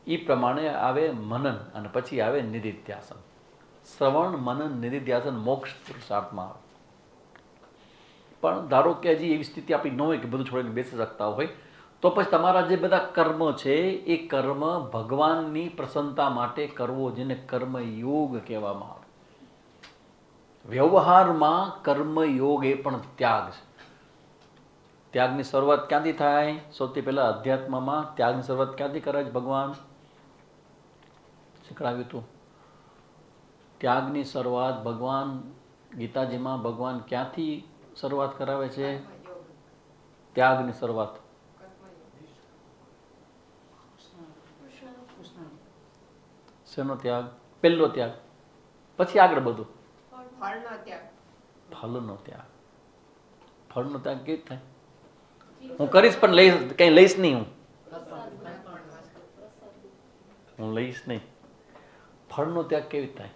એ પ્રમાણે આવે મનન, અને પછી આવે નિધિધ્યાસન. શ્રવણ, મનન, નિધિધ્યાસન મોક્ષ પુરુષાર્થમાં આવે. પણ ધારો કે હજી એવી સ્થિતિ આપણી ન હોય કે બધું છોડીને બેસી શકતા હોય, તો પછી તમારા જે બધા કર્મ છે એ કર્મ ભગવાનની પ્રસન્નતા માટે કરવો, જેને કર્મયોગ કહેવામાં આવે. વ્યવહારમાં કર્મયોગ એ પણ ત્યાગ છે. ત્યાગની શરૂઆત ક્યાંથી થાય? સૌથી પહેલા અધ્યાત્મમાં ત્યાગની શરૂઆત ક્યાંથી કરે છે? ભગવાન શીખડાવ્યું હતું. ત્યાગની શરૂઆત ભગવાન ગીતાજીમાં ભગવાન ક્યાંથી શરૂઆત કરાવે છે? ત્યાગની શરૂઆત શેનો ત્યાગ? પહેલો ત્યાગ, પછી આગળ બધું. ફળનો ત્યાગ. ફળનો ત્યાગ. ફળનો ત્યાગ કેવી રીતે થાય? હું કરીશ પણ લઈશ કંઈ લઈશ નહીં. હું લઈશ નહીં. ફળનો ત્યાગ કેવી રીતે થાય?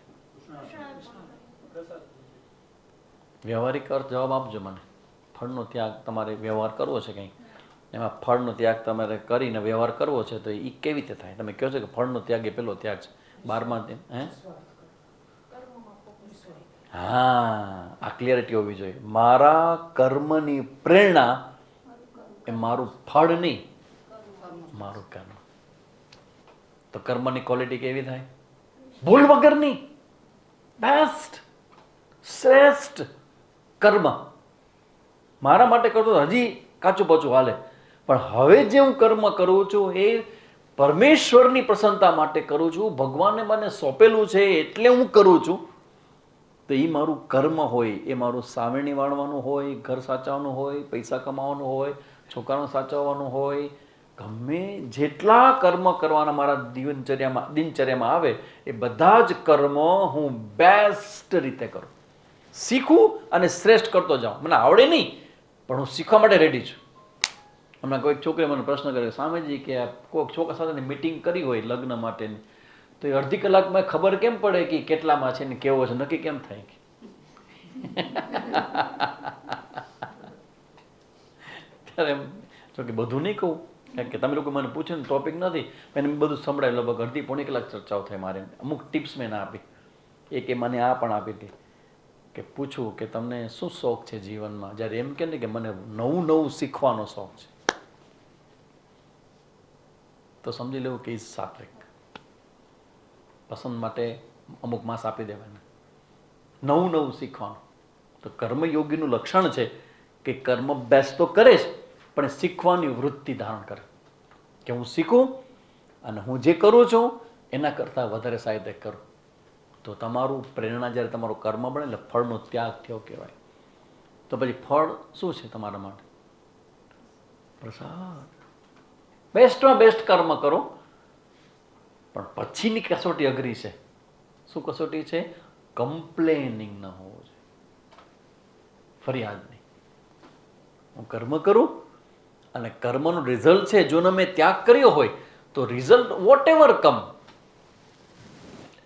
વ્યવહારિક અર્થ જવાબ આપજો મને. ફળનો ત્યાગ તમારે વ્યવહાર કરવો છે કંઈ, એમાં ફળનો ત્યાગ તમારે કરીને વ્યવહાર કરવો છે, તો એ કેવી રીતે થાય? તમે કહો છો કે ફળનો ત્યાગ એ પેલો ત્યાગ છે. 12 હે? હા, આ ક્લિયરિટી હોવી જોઈએ. મારા કર્મની પ્રેરણા એ મારું ફળ નહીં, મારું કર્મ. તો કર્મની ક્વોલિટી કેવી થાય? ભૂલ વગરની, બેસ્ટ, શ્રેષ્ઠ કર્મ. મારા માટે કરતો હજી કાચું પાછું હાલે, પણ હવે જે હું કર્મ કરું છું એ પરમેશ્વરની પ્રસન્નતા માટે કરું છું. ભગવાને મને સોંપેલું છે એટલે હું કરું છું. તો એ મારું કર્મ હોય, એ મારું સાવેણી વાળવાનું હોય, ઘર સાચવવાનું હોય, પૈસા કમાવાનું હોય, છોકરાનું સાચવવાનું હોય, ગમે જેટલા કર્મ કરવાના મારા દિનચર્યામાં આવે એ બધા જ કર્મ હું બેસ્ટ રીતે કરું. શીખું અને શ્રેષ્ઠ કરતો જાઉં. મને આવડે નહીં પણ હું શીખવા માટે રેડી છું. હમણાં કોઈક છોકરીએ મને પ્રશ્ન કર્યો, સ્વામીજી કે કોઈક છોકરા સાથે મીટિંગ કરી હોય લગ્ન માટેની, તો એ અડધી કલાકમાં ખબર કેમ પડે કે કેટલામાં છે ને કેવો છે, નક્કી કેમ થાય? ત્યારે જો કે બધું નહીં કહું, કારણ કે તમે લોકો મને પૂછે ને ટોપિક નથી, એને મેં બધું સંભળાયું. લગભગ અડધી પોણી કલાક ચર્ચાઓ થાય મારે. અમુક ટિપ્સ મેં ના આપી. એક એ મને આ પણ આપી હતી કે પૂછું કે તમને શું શોખ છે જીવનમાં? જ્યારે એમ કે ને કે મને નવું નવું શીખવાનો શોખ છે, તો સમજી લેવું કે સાત્વિક. પસંદ માટે અમુક માસ આપી દેવાના. નવું નવું શીખવાનું તો કર્મયોગીનું લક્ષણ છે કે કર્મ બેસ્ટ તો કરે જ, પણ શીખવાની વૃત્તિ ધારણ કરે કે હું શીખું અને હું જે કરું છું એના કરતાં વધારે સાહિત્ય કરું. તો તમારું પ્રેરણા જ્યારે તમારું કર્મ બને એટલે ફળનો ત્યાગ થયો કહેવાય. તો પછી ફળ શું છે તમારા માટે? પ્રસાદ. બેસ્ટમાં બેસ્ટ કર્મ કરો, પણ પછીની કસોટી અઘરી છે. શું કસોટી છે? કમ્પ્લેનિંગ ન હોવું જોઈએ, ફરિયાદ નહીં. હું કર્મ કરું અને કર્મનું રિઝલ્ટ છે, જો મેં ત્યાગ કર્યો હોય તો result whatever come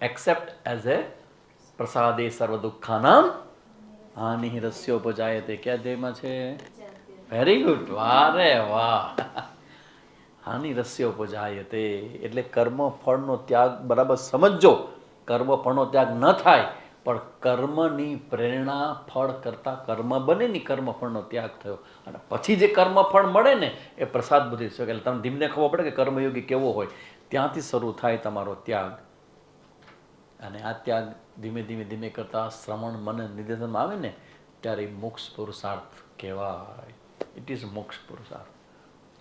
accept as a પ્રસાદે સર્વ દુઃખાનામ હાનિ રસ્યોપજાયતે. ક્યાં ધ્યેયમાં છે? વેરી ગુડ, વારે વાહ. હાનિ રસ્યોપજાયતે એટલે કર્મ ફળનો ત્યાગ બરાબર સમજો. કર્મ ફળનો ત્યાગ ન થાય, પણ કર્મની પ્રેરણા ફળ કરતા કર્મ બને ની કર્મ ફળનો ત્યાગ થયો અને પછી જે કર્મ ફળ મળે ને એ પ્રસાદ બધી છે. એટલે તમને ધીમને ખબર પડે કે કર્મયોગી કેવો હોય. ત્યાંથી શરૂ થાય તમારો ત્યાગ. અને આ ત્યાગ ધીમે ધીમે ધીમે કરતાં શ્રવણ મન નિર્દેશનમાં આવે ને ત્યારે મોક્ષ પુરુષાર્થ કહેવાય. ઇટ ઇઝ મોક્ષ પુરુષાર્થ.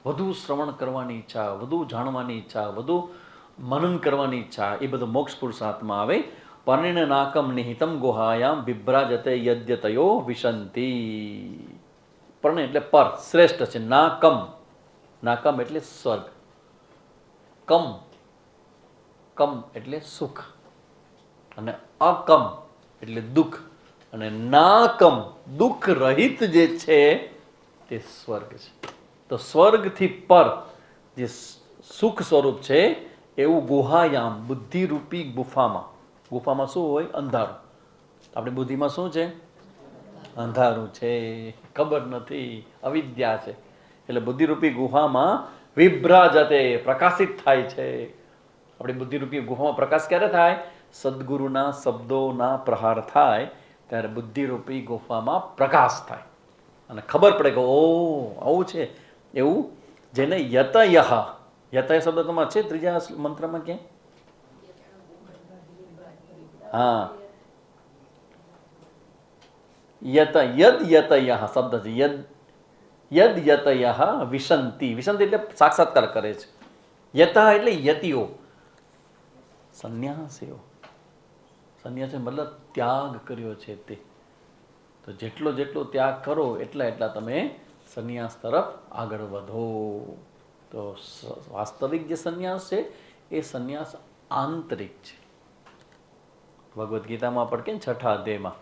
વધુ શ્રવણ કરવાની ઈચ્છા, વધુ જાણવાની ઈચ્છા, વધુ મનન કરવાની ઈચ્છા, એ બધું મોક્ષ પુરુષાર્થમાં આવે. પરિણનાકમ નિહિતમ ગુહાયામ વિભ્રાજતે યદ્યતયો વિશંતિ. પર્ણ એટલે પર, શ્રેષ્ઠ છે. નાકમ, નાકમ એટલે સ્વર્ગ. કમ, કમ એટલે સુખ. અને અકમ એટલે દુઃખ. અને નાકમ દુઃખ રહિત જે છે તે સ્વર્ગ છે. તો સ્વર્ગથી પર જે સુખ સ્વરૂપ છે એવું ગુહાયામ બુદ્ધિરૂપી ગુફામાં. ગુફામાં શું હોય? અંધારું. આપણી બુદ્ધિમાં શું છે? અંધારું છે, ખબર નથી, અવિદ્યા છે. એટલે બુદ્ધિરૂપી ગુહામાં વિભ્રાજતે પ્રકાશિત થાય છે. આપણી બુદ્ધિરૂપી ગુફામાં પ્રકાશ ક્યારે થાય? સદગુરુના શબ્દોના પ્રહાર થાય ત્યારે બુદ્ધિરૂપી ગુફામાં પ્રકાશ થાય અને ખબર પડે કે ઓ આવું છે. એવું જેને યતયઃ, યતય શબ્દ તમારે છે ત્રીજા મંત્રમાં ક્યાંય? હા, યત યદ યતયઃ શબ્દ છે. યદ યતયઃ વિશંતિ. વિશંતિ એટલે સાક્ષાત્કાર કરે છે. યત એટલે યતિઓ, સંન્યાસીઓ. સંન્યાસી મતલબ ત્યાગ કર્યો છે તે. તો જેટલો જેટલો ત્યાગ કરો એટલા એટલા તમે સંન્યાસ તરફ આગળ વધો. તો વાસ્તવિક જે સંન્યાસ છે એ સંન્યાસ આંતરિક છે. ભગવદ્ ગીતામાં પણ કે છઠ્ઠા અધ્યાયમાં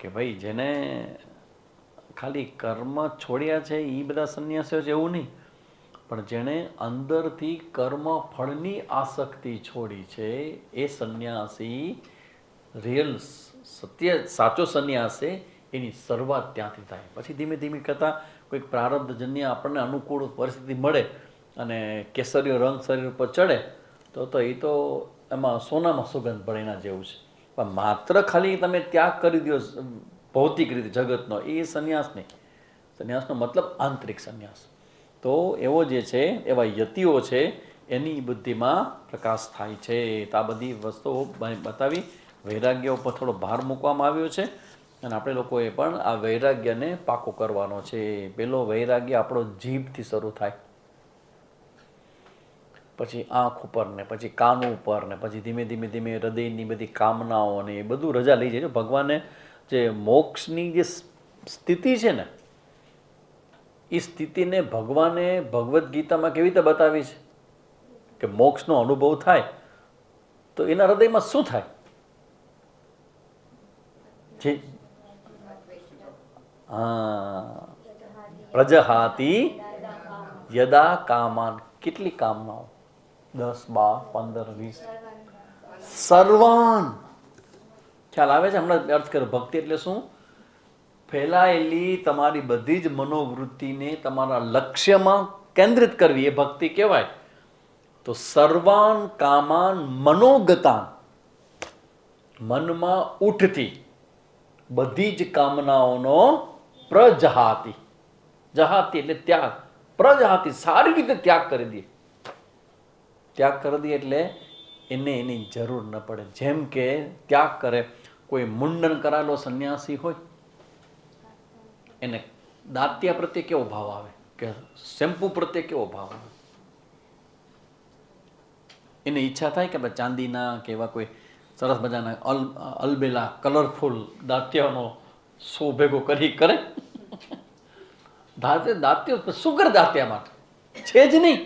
કે ભાઈ જેને ખાલી કર્મ છોડ્યા છે એ બધા સંન્યાસીઓ છે એવું નહીં, પણ જેણે અંદરથી કર્મ ફળની આસક્તિ છોડી છે એ સંન્યાસી રિયલ સત્ય સાચો સંન્યાસ છે. એની શરૂઆત ત્યાંથી થાય. પછી ધીમે ધીમે કરતાં કોઈક પ્રારબ્ધજન્ય આપણને અનુકૂળ પરિસ્થિતિ મળે અને કેસરીયો રંગ શરીર ઉપર ચડે તો એ તો એમાં સોનામાં સુગંધ પડે એના જેવું છે. પણ માત્ર ખાલી તમે ત્યાગ કરી દો ભૌતિક રીતે જગતનો, એ સંન્યાસ નહીં. સંન્યાસનો મતલબ આંતરિક સંન્યાસ. તો એવો જે છે એવા યતિઓ છે એની બુદ્ધિમાં પ્રકાશ થાય છે. તો આ બધી વસ્તુઓ બતાવી વૈરાગ્ય ઉપર થોડો ભાર મૂકવામાં આવ્યો છે અને આપણે લોકોએ પણ આ વૈરાગ્યને પાકો કરવાનો છે. પેલો વૈરાગ્ય આપણો જીભથી શરૂ થાય, પછી આંખ ઉપર ને પછી કાન ઉપર ને પછી ધીમે ધીમે ધીમે હૃદયની બધી કામનાઓ ને એ બધું રજા લઈ જાય. ભગવાને જે મોક્ષની જે સ્થિતિ છે ને એ સ્થિતિને ભગવાને ભગવદ્ ગીતામાં કેવી રીતે બતાવી છે કે મોક્ષનો અનુભવ થાય તો એના હૃદયમાં શું થાય? જે પ્રજહાતી યદા કામાન, કેટલી કામનાઓ? 10, 12, 15, 20 સર્વાન. ખ્યાલ આવે છે? હમણાં અર્થ કર્યો ભક્તિ એટલે શું? ફેલાયેલી તમારી બધી જ મનોવૃત્તિને તમારા લક્ષ્યમાં કેન્દ્રિત કરવી એ ભક્તિ કહેવાય. તો સર્વાન કામાન મનોગતાન, મનમાં ઉઠતી બધી જ કામનાઓનો પ્રજહાતી, જહાતી એટલે ત્યાગ, પ્રજહાતી સારી રીતે ત્યાગ કરી દે. ત્યાગ કરી દે એટલે એને એની જરૂર ન પડે. જેમ કે ત્યાગ કરે કોઈ મુંડન કરાયેલો સંન્યાસી હોય, એને દાંતિયા પ્રત્યે કેવો ભાવ આવે કે શેમ્પુ પ્રત્યે કેવો ભાવ આવે? એને ઈચ્છા થાય કે ચાંદીના કે એવા કોઈ સરસ મજાના અલબેલા કલરફુલ દાંતિયાનો સો ભેગો કરી કરે? દાંત્યો શું કરે દાંતિયા માટે? છે જ નહીં.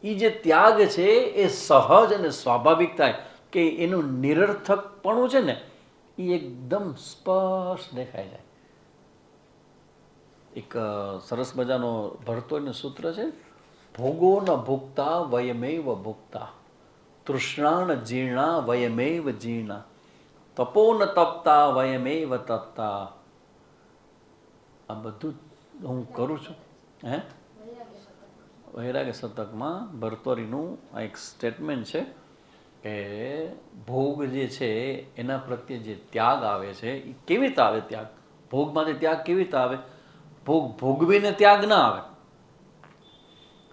એ જે ત્યાગ છે એ સહજ અને સ્વાભાવિક થાય કે એનું નિરર્થકપણું છે ને એ એકદમ સ્પષ્ટ દેખાઈ જાય. એક સરસ મજાનો ભરતોયનું સૂત્ર છે, ભોગો ન ભુક્તા વયમેવ ભુક્તા, તૃષ્ણા ન જીર્ણા વયમેવ જીર્ણા, તપો ન તપતા વયમેવ તપતા. આ બધું હું કરું છું. હે વૈરાગ્ય શતકમાં ભરતોરીનું આ એક સ્ટેટમેન્ટ છે કે ભોગ જે છે એના પ્રત્યે જે ત્યાગ આવે છે એ કેવી રીતે આવે? ત્યાગ ભોગમાંથી ત્યાગ કેવી રીતે આવે? ભોગ ભોગવીને ત્યાગ ના આવે,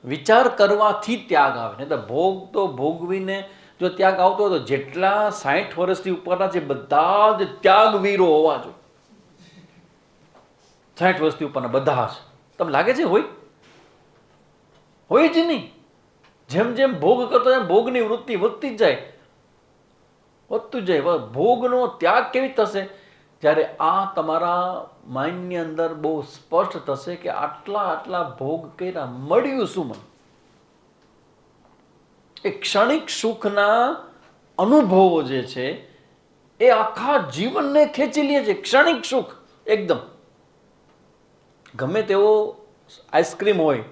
વિચાર કરવાથી ત્યાગ આવે. નહીં તો ભોગ તો ભોગવીને જો ત્યાગ આવતો હોય તો જેટલા 60 વર્ષથી ઉપરના જે બધા જ ત્યાગવીરો હોવા જોઈએ, 60 વર્ષથી ઉપરના બધા જ, તમને લાગે છે હોય જ નહીં. જેમ જેમ ભોગ કરતો એમ ભોગની વૃત્તિ વધતી જ જાય, વધતું જ જાય. ભોગનો ત્યાગ કેવી થશે? જ્યારે આ તમારા માઇન્ડની અંદર બહુ સ્પષ્ટ થશે કે આટલા આટલા ભોગ કર્યા, મળ્યું શું મને? એ ક્ષણિક સુખના અનુભવો જે છે એ આખા જીવનને ખેંચી લે છે. ક્ષણિક સુખ એકદમ. ગમે તેવો આઈસ્ક્રીમ હોય,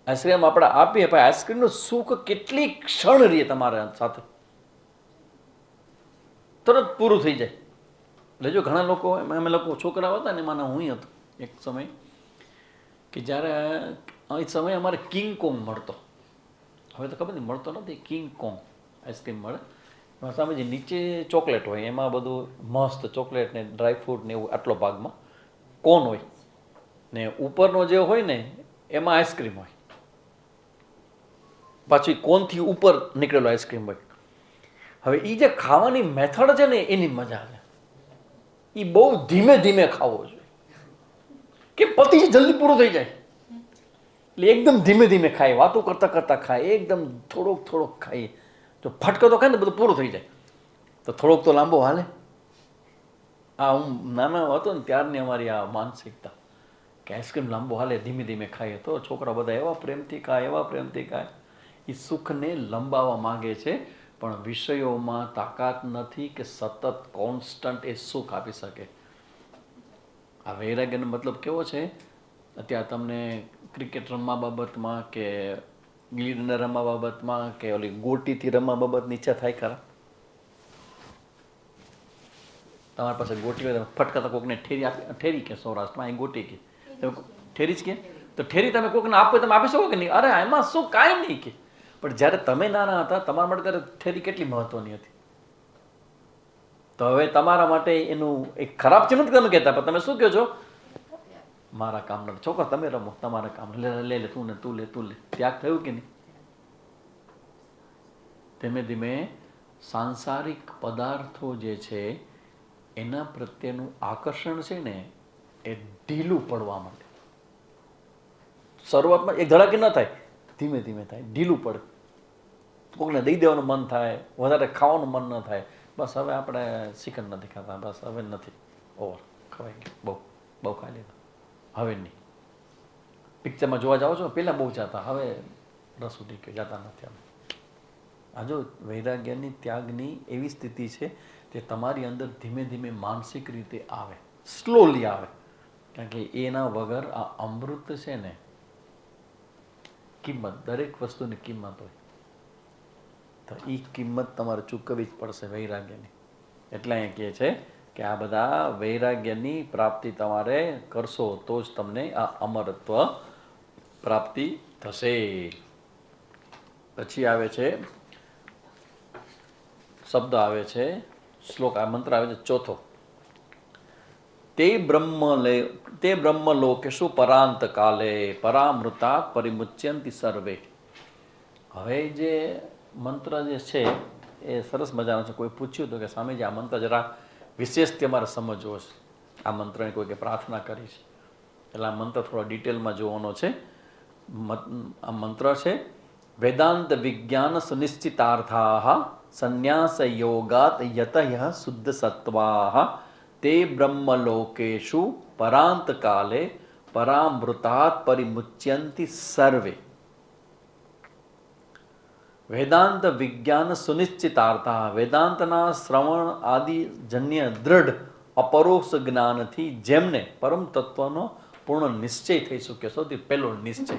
આઈસ્ક્રીમ આપણે આપીએ પણ આઈસ્ક્રીમનું સુખ કેટલી ક્ષણ રહે તમારા સાથે, તરત પૂરું થઈ જાય. એટલે જો ઘણા લોકો, અમે લોકો છોકરાઓ હતા ને એમાંના હું હતો એક સમય કે જ્યારે એ સમય અમારે કિંગ કોંગ મળતો. હવે તો ખબર નહીં મળતો નથી. કિંગ કોંગ આઈસ્ક્રીમ મળે. એમાં સામે જે નીચે ચોકલેટ હોય એમાં બધું મસ્ત ચોકલેટ ને ડ્રાયફ્રૂટ ને એવું આટલો ભાગમાં કોન હોય ને ઉપરનો જે હોય ને એમાં આઈસ્ક્રીમ હોય, પાછી કોનથી ઉપર નીકળેલો આઈસ્ક્રીમ હોય. હવે એ જે ખાવાની મેથડ છે ને એની મજા આવે. એ બહુ ધીમે ધીમે ખાવો જોઈએ કે પતિ જલ્દી પૂરું થઈ જાય. એટલે એકદમ ધીમે ધીમે ખાય, વાતો કરતા કરતા ખાય, એકદમ થોડોક થોડોક ખાઈએ. જો ફટકો તો ખાય ને બધું પૂરું થઈ જાય તો થોડોક તો લાંબો હાલે. આ હું નાના હતો ને ત્યારની અમારી આ માનસિકતા કે આઈસ્ક્રીમ લાંબો હાલે, ધીમે ધીમે ખાઈએ. તો છોકરા બધા એવા પ્રેમથી ખાય, એવા પ્રેમથી ખાય. એ સુખને લંબાવવા માંગે છે પણ વિષયોમાં તાકાત નથી કે સતત કોન્સ્ટન્ટ એ સુખ આપી શકે. આ વૈરાગ્યનો મતલબ કેવો છે? અત્યારે તમને ક્રિકેટ રમવા બાબતમાં કે ગીલી ડંડા રમવા બાબતમાં કે ઓલી ગોટીથી રમવા બાબતની ઈચ્છા થાય ખરા? તમારી પાસે ગોટી હોય ફટકાતા કોકને ઠેરી આપી, ઠેરી કે સૌરાષ્ટ્રમાં અહીં ગોટી કે ઠેરી જ કે, તો ઠેરી તમે કોકને આપો તમે આપી શકો કે નહીં? અરે એમાં શું, કાંઈ નહીં કે. પણ જ્યારે તમે નાના હતા તમારા માટે ત્યારે ઠેરી કેટલી મહત્વની હતી. તો હવે તમારા માટે એનું એક ખરાબ છે નથી તમે કહેતા, પણ તમે શું કહો છો? મારા કામ નથી, છોકરા તમે રમો તમારા કામ, લે લે તું ને તું લે તું લે. ત્યાગ થયું કે નહીં? ધીમે ધીમે સાંસારિક પદાર્થો જે છે એના પ્રત્યેનું આકર્ષણ છે ને એ ઢીલું પડવા માંડે. શરૂઆતમાં એક ધડાકે ન થાય, ધીમે ધીમે થાય, ઢીલું પડે. કોકને દઈ દેવાનું મન થાય, વધારે ખાવાનું મન ન થાય. બસ હવે આપણે ચિકન નથી ખાતા, બસ હવે નથી, ઓવર, ખવાઈ ગયું, બહુ બહુ ખાઈ લીધું, હવે નહીં. પિક્ચરમાં જોવા જાઓ છો, પહેલાં બહુ જતા, હવે રસ ઉઠી ગયો, જતા નથી અમે. આ જો વૈરાગ્યની, ત્યાગની એવી સ્થિતિ છે તે તમારી અંદર ધીમે ધીમે માનસિક રીતે આવે, સ્લોલી આવે. કારણ કે એના વગર આ અમૃત છે ને, કિંમત, દરેક વસ્તુની કિંમત હોય, તો એ કિંમત તમારે ચૂકવવી જ પડશે વૈરાગ્યની. એટલે અહીંયા કહે છે કે આ બધા વૈરાગ્યની પ્રાપ્તિ તમારે કરશો તો જ તમને આ અમરત્વ પ્રાપ્તિ થશે. પછી આવે છે શબ્દ, આવે છે શ્લોક, આ મંત્ર આવે છે ચોથો. તે બ્રહ્મલોકેશુ પરાંત કાલે પરામૃતા પરિમુચ્યંતિ સર્વે. હવે જે મંત્ર જે છે એ સરસ મજાનો છે. કોઈ પૂછ્યું હતું કે સ્વામીજી આ મંત્ર જરા વિશેષથી અમારે સમજવો છે, આ મંત્રની કોઈકે પ્રાર્થના કરી છે, એટલે આ મંત્ર થોડો ડિટેલમાં જોવાનો છે. આ મંત્ર છે વેદાંત વિજ્ઞાન સુનિશ્ચિતાર્થા સંન્યાસ યોગાત યતઃ શુદ્ધ સત્વાહ તે બ્રહ્મલોકેશુ પરાંત કાલે પરામૃતાત પરિમુચ્યંતિ સર્વે. વેદાંત વિજ્ઞાન સુનિશ્ચિતાર્થા, વેદાંતના શ્રવણ આદિ જન્ય દ્રઢ અપરોક્ષ જ્ઞાનથી જેમને પરમ તત્વનો પૂર્ણ નિશ્ચય થઈ શકે. સૌથી પહેલો નિશ્ચય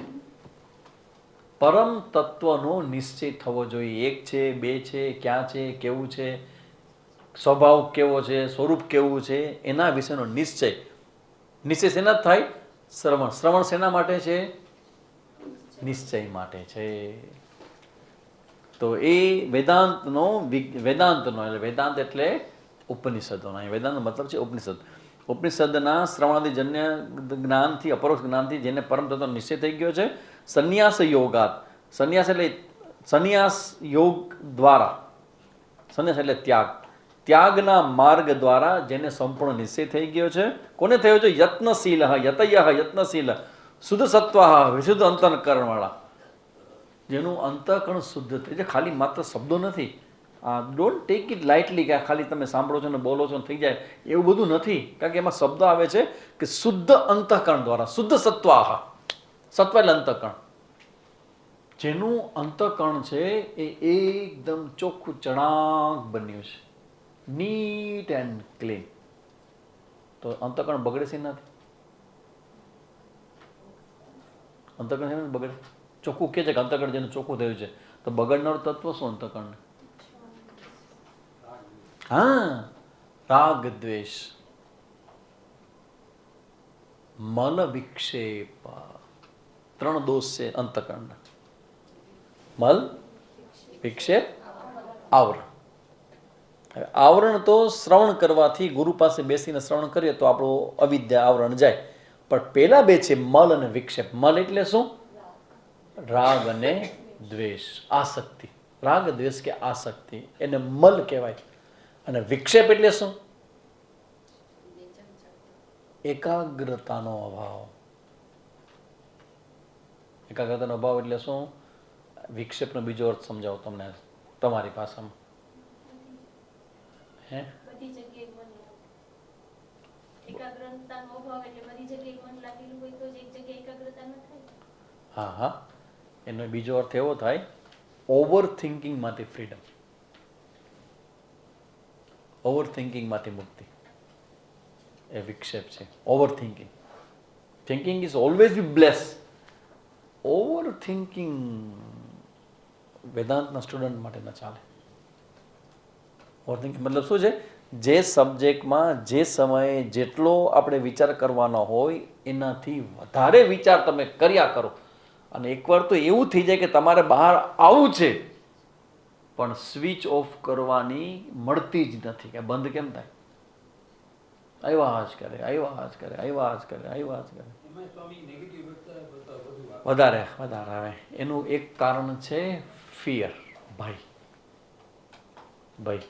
પરમ તત્વનો નિશ્ચય થવો જોઈએ. એક છે, બે છે, ક્યાં છે, કેવું છે, સ્વભાવ કેવો છે, સ્વરૂપ કેવું છે, એના વિશેનો નિશ્ચય. નિશ્ચય શેના થાય? શ્રવણ. શ્રવણ શેના માટે છે? નિશ્ચય માટે છે. તો એ વેદાંતનો એટલે વેદાંત એટલે ઉપનિષદોનો. વેદાંતનો મતલબ છે ઉપનિષદ. ઉપનિષદના શ્રવણાદિજન્ય જ્ઞાનથી, અપરોક્ષ જ્ઞાનથી જેને પરમ તત્વનો નિશ્ચય થઈ ગયો છે. સંન્યાસ યોગાત, સંન્યાસ એટલે સંન્યાસ યોગ દ્વારા, સંન્યાસ એટલે ત્યાગ, ત્યાગના માર્ગ દ્વારા જેને સંપૂર્ણ નિશ્ચય થઈ ગયો છે. કોને થયો છે? યત્નશીલ, યતયઃ યત્નશીલ, શુદ્ધ સત્વા, વિશુદ્ધ અંતઃકરણવાળા, જેનું અંતઃકરણ શુદ્ધ થઈ છે. ખાલી માત્ર શબ્દો નથી. ડોન્ટ ટેક ઇટ લાઇટલી કે ખાલી તમે સાંભળો છો ને બોલો છો ને થઈ જાય, એવું બધું નથી. કારણ કે એમાં શબ્દ આવે છે કે શુદ્ધ અંતઃકરણ દ્વારા, શુદ્ધ સત્વાહ, સત્વ એટલે અંતઃકરણ, જેનું અંતઃકરણ છે એ એકદમ ચોખ્ખું ચણાક બન્યું છે, નીટ એન્ડ ક્લીન. તો અંતઃકરણ બગડે છે નથી? અંતઃકરણ છે ને બગડે? ચોખ્ખું કે છે કે અંતઃકરણ જેનું ચોખ્ખું થયું છે, તો બગડનારું તત્વ શું અંતઃકરણ? હા, રાગ દ્વેષ, મલ વિક્ષેપ, ત્રણ દોષ છે અંતઃકરણના. મલ, વિક્ષેપ, આવરણ. આવરણ તો શ્રવણ કરવાથી, ગુરુ પાસે બેસીને શ્રવણ કરીએ તો આપણું અવિદ્યા આવરણ જાય. પણ પેલા બે છે મલ અને વિક્ષેપ. મલ એટલે શું? રાગ અને દ્વેષ, આસક્તિ. રાગ દ્વેષ કે આસક્તિ, એને મલ કહેવાય. અને વિક્ષેપ એટલે શું? એકાગ્રતાનો અભાવ. એકાગ્રતાનો અભાવ એટલે શું? વિક્ષેપનો બીજો અર્થ સમજાવો તમને તમારી ભાષામાં. હે? હા હા, એનો બીજો અર્થ એવો થાય ઓવર થિંકિંગમાંથી ફ્રીડમ. ઓવર થિંકિંગમાંથી મુક્તિ એ વિક્ષેપ છે. Over thinking, thinking is always be bless. Over thinking વેદાંતના સ્ટુડન્ટ માટે ન ચાલે. ઓવર થિંકિંગ મતલબ શું છે? જે સબ્જેક્ટમાં જે સમયે જેટલો આપણે વિચાર કરવાનો હોય એનાથી વધારે વિચાર તમે કર્યા કરો, અને એકવાર તો એવું થઈ જાય કે તમારે બહાર આવવું છે પણ સ્વિચ ઓફ કરવાની મળતી જ નથી. કે બંધ કેમ થાય? આવ્યા જ કરે, આવ્યા જ કરે, આવ્યા જ કરે, આવ્યા જ કરે, વધારે વધારે આવે. એનું એક કારણ છે ફિયર, ભય. ભય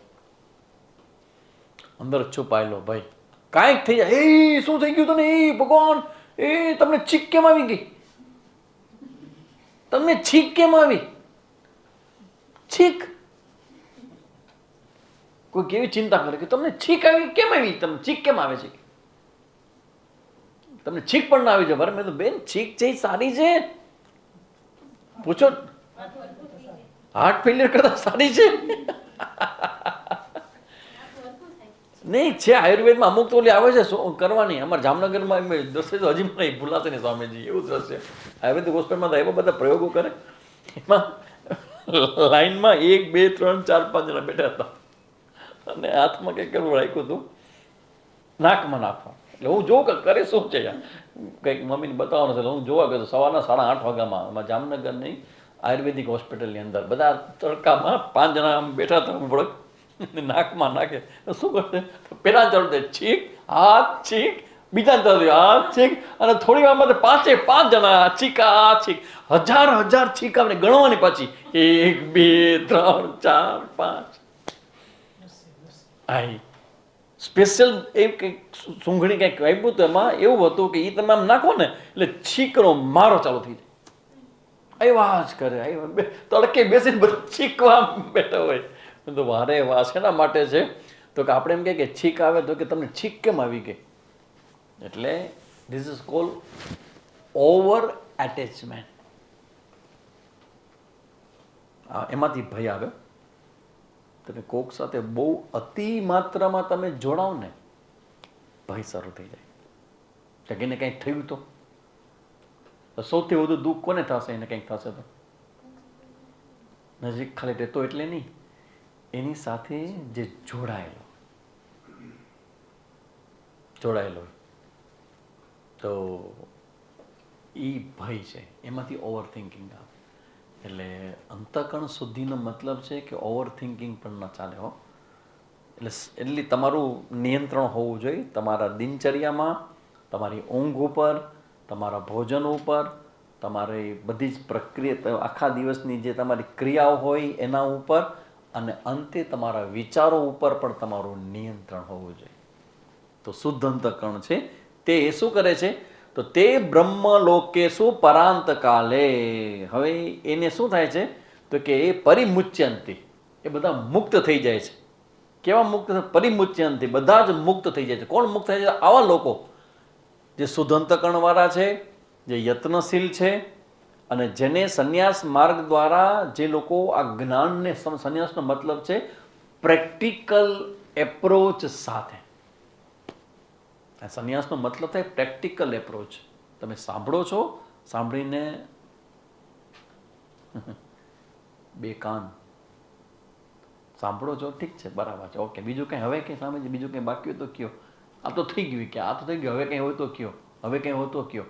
અંદર છુપાયેલો ભય. કાંઈક થઈ જાય, એ શું થઈ ગયું તને? એ ભગવાન, એ તમને છીક કેમ આવી ગઈ? તમને છીક કેમ આવી? છીક કોઈ કેવી ચિંતા કરે કે તમને છીક આવી કેમ આવી? તમને છીક કેમ આવે છે? તમને છીક પણ ના આવી જાય. બરાબર, મેં તો બેન છીક છે સારી છે, પૂછો. હાર્ટ ફેલિયર કરતા સારી છે. નહીં છે આયુર્વેદમાં અમુક તો ઓલી આવે છે કરવાની. અમારા જામનગરમાં દ્રશ્ય તો હજી મને ભૂલાશે નહીં સ્વામીજી, એવું દ્રશ્ય. આયુર્વેદિક હોસ્પિટલમાં તો એવા બધા પ્રયોગો કરે. એમાં લાઈનમાં 1 2 3 4 5 જણા બેઠા હતા અને હાથમાં કંઈક એવું રાખ્યું હતું, નાકમાં નાખવા. એટલે હું જોઉં કે કરે શું છે યાર, કંઈક મમ્મીને બતાવવાનું છે. હું જોવા ગયો સવારના 8:30 વાગ્યામાં અમારા જામનગરની આયુર્વેદિક હોસ્પિટલની અંદર બધા તડકામાં 5 જણા આમ બેઠા હતા. બળક નાકમાં નાખે શું કરશે? પેલા ચાલુ થાય છીક, હાથ છીક, બીજા ચાલુ હાથ છીક, અને થોડી વારમાં 5 જણા છીકા છીક, હજાર છીક આપણે ગણવાની પાછી 1 2 3 4 5. આઈ સ્પેશિયલ એ કંઈક સૂંઘણી કંઈક આપ્યું હતું. એમાં એવું હતું કે એ તમે આમ નાખો ને એટલે છીકનો મારો ચાલુ થઈ જાય. આવ્યા જ કરે, તડકે બેસીને બધું છીકવા બેઠા હોય. તો વારે વાહ શેના માટે છે? તો કે આપણે એમ કહે કે છીક આવે તો કે તમને છીક કેમ આવી ગઈ? એટલે this is called over attachment. એમાંથી ભય આવે. તમે કોક સાથે બહુ અતિ માત્રામાં તમે જોડાવ ને, ભય શરૂ થઈ જાય. કે એને કંઈક થયું તો સૌથી વધુ દુઃખ કોને થશે? એને કંઈક થશે તો નજીક ખાલી રહેતો એટલે નહીં, એની સાથે જે જોડાયેલો તો એ ભય છે. એમાંથી ઓવર થિંકિંગ આવે. એટલે અંતઃકરણ શુદ્ધિનો મતલબ છે કે ઓવર થિંકિંગ પણ ન ચાલે હો. એટલે તમારું નિયંત્રણ હોવું જોઈએ તમારા દિનચર્યામાં, તમારી ઊંઘ ઉપર, તમારા ભોજન ઉપર, તમારી બધી જ પ્રક્રિયા, આખા દિવસની જે તમારી ક્રિયાઓ હોય એના ઉપર, અને અંતે તમારા વિચારો ઉપર પણ તમારું નિયંત્રણ હોવું જોઈએ. તો શુદ્ધ અંતઃકરણ છે તે શું કરે છે? તો તે બ્રહ્મલોકે શું પરાંત કાલે. હવે એને શું થાય છે? તો કે એ પરિમુચ્યંતી, એ બધા મુક્ત થઈ જાય છે. કેવા મુક્ત? પરિમુચ્યંતી, બધા જ મુક્ત થઈ જાય છે. કોણ મુક્ત થાય છે? આવા લોકો જે શુદ્ધ અંતઃકરણવાળા છે, જે યત્નશીલ છે, અને જેને સંન્યાસ માર્ગ દ્વારા જે લોકો આ જ્ઞાનને, સંન્યાસનો મતલબ છે પ્રેક્ટિકલ એપ્રોચ સાથે. સંન્યાસનો મતલબ થાય પ્રેક્ટિકલ એપ્રોચ. તમે સાંભળો છો, સાંભળીને 2 કાન સાંભળો છો, ઠીક છે, બરાબર છે, ઓકે, બીજું કંઈ હવે કંઈ સામે બીજું કંઈ બાકી હોય તો કયો. આ તો થઈ ગયું, કે આ તો થઈ ગયું, હવે કંઈ હોય તો કયો, હવે કંઈ હોય તો કયો.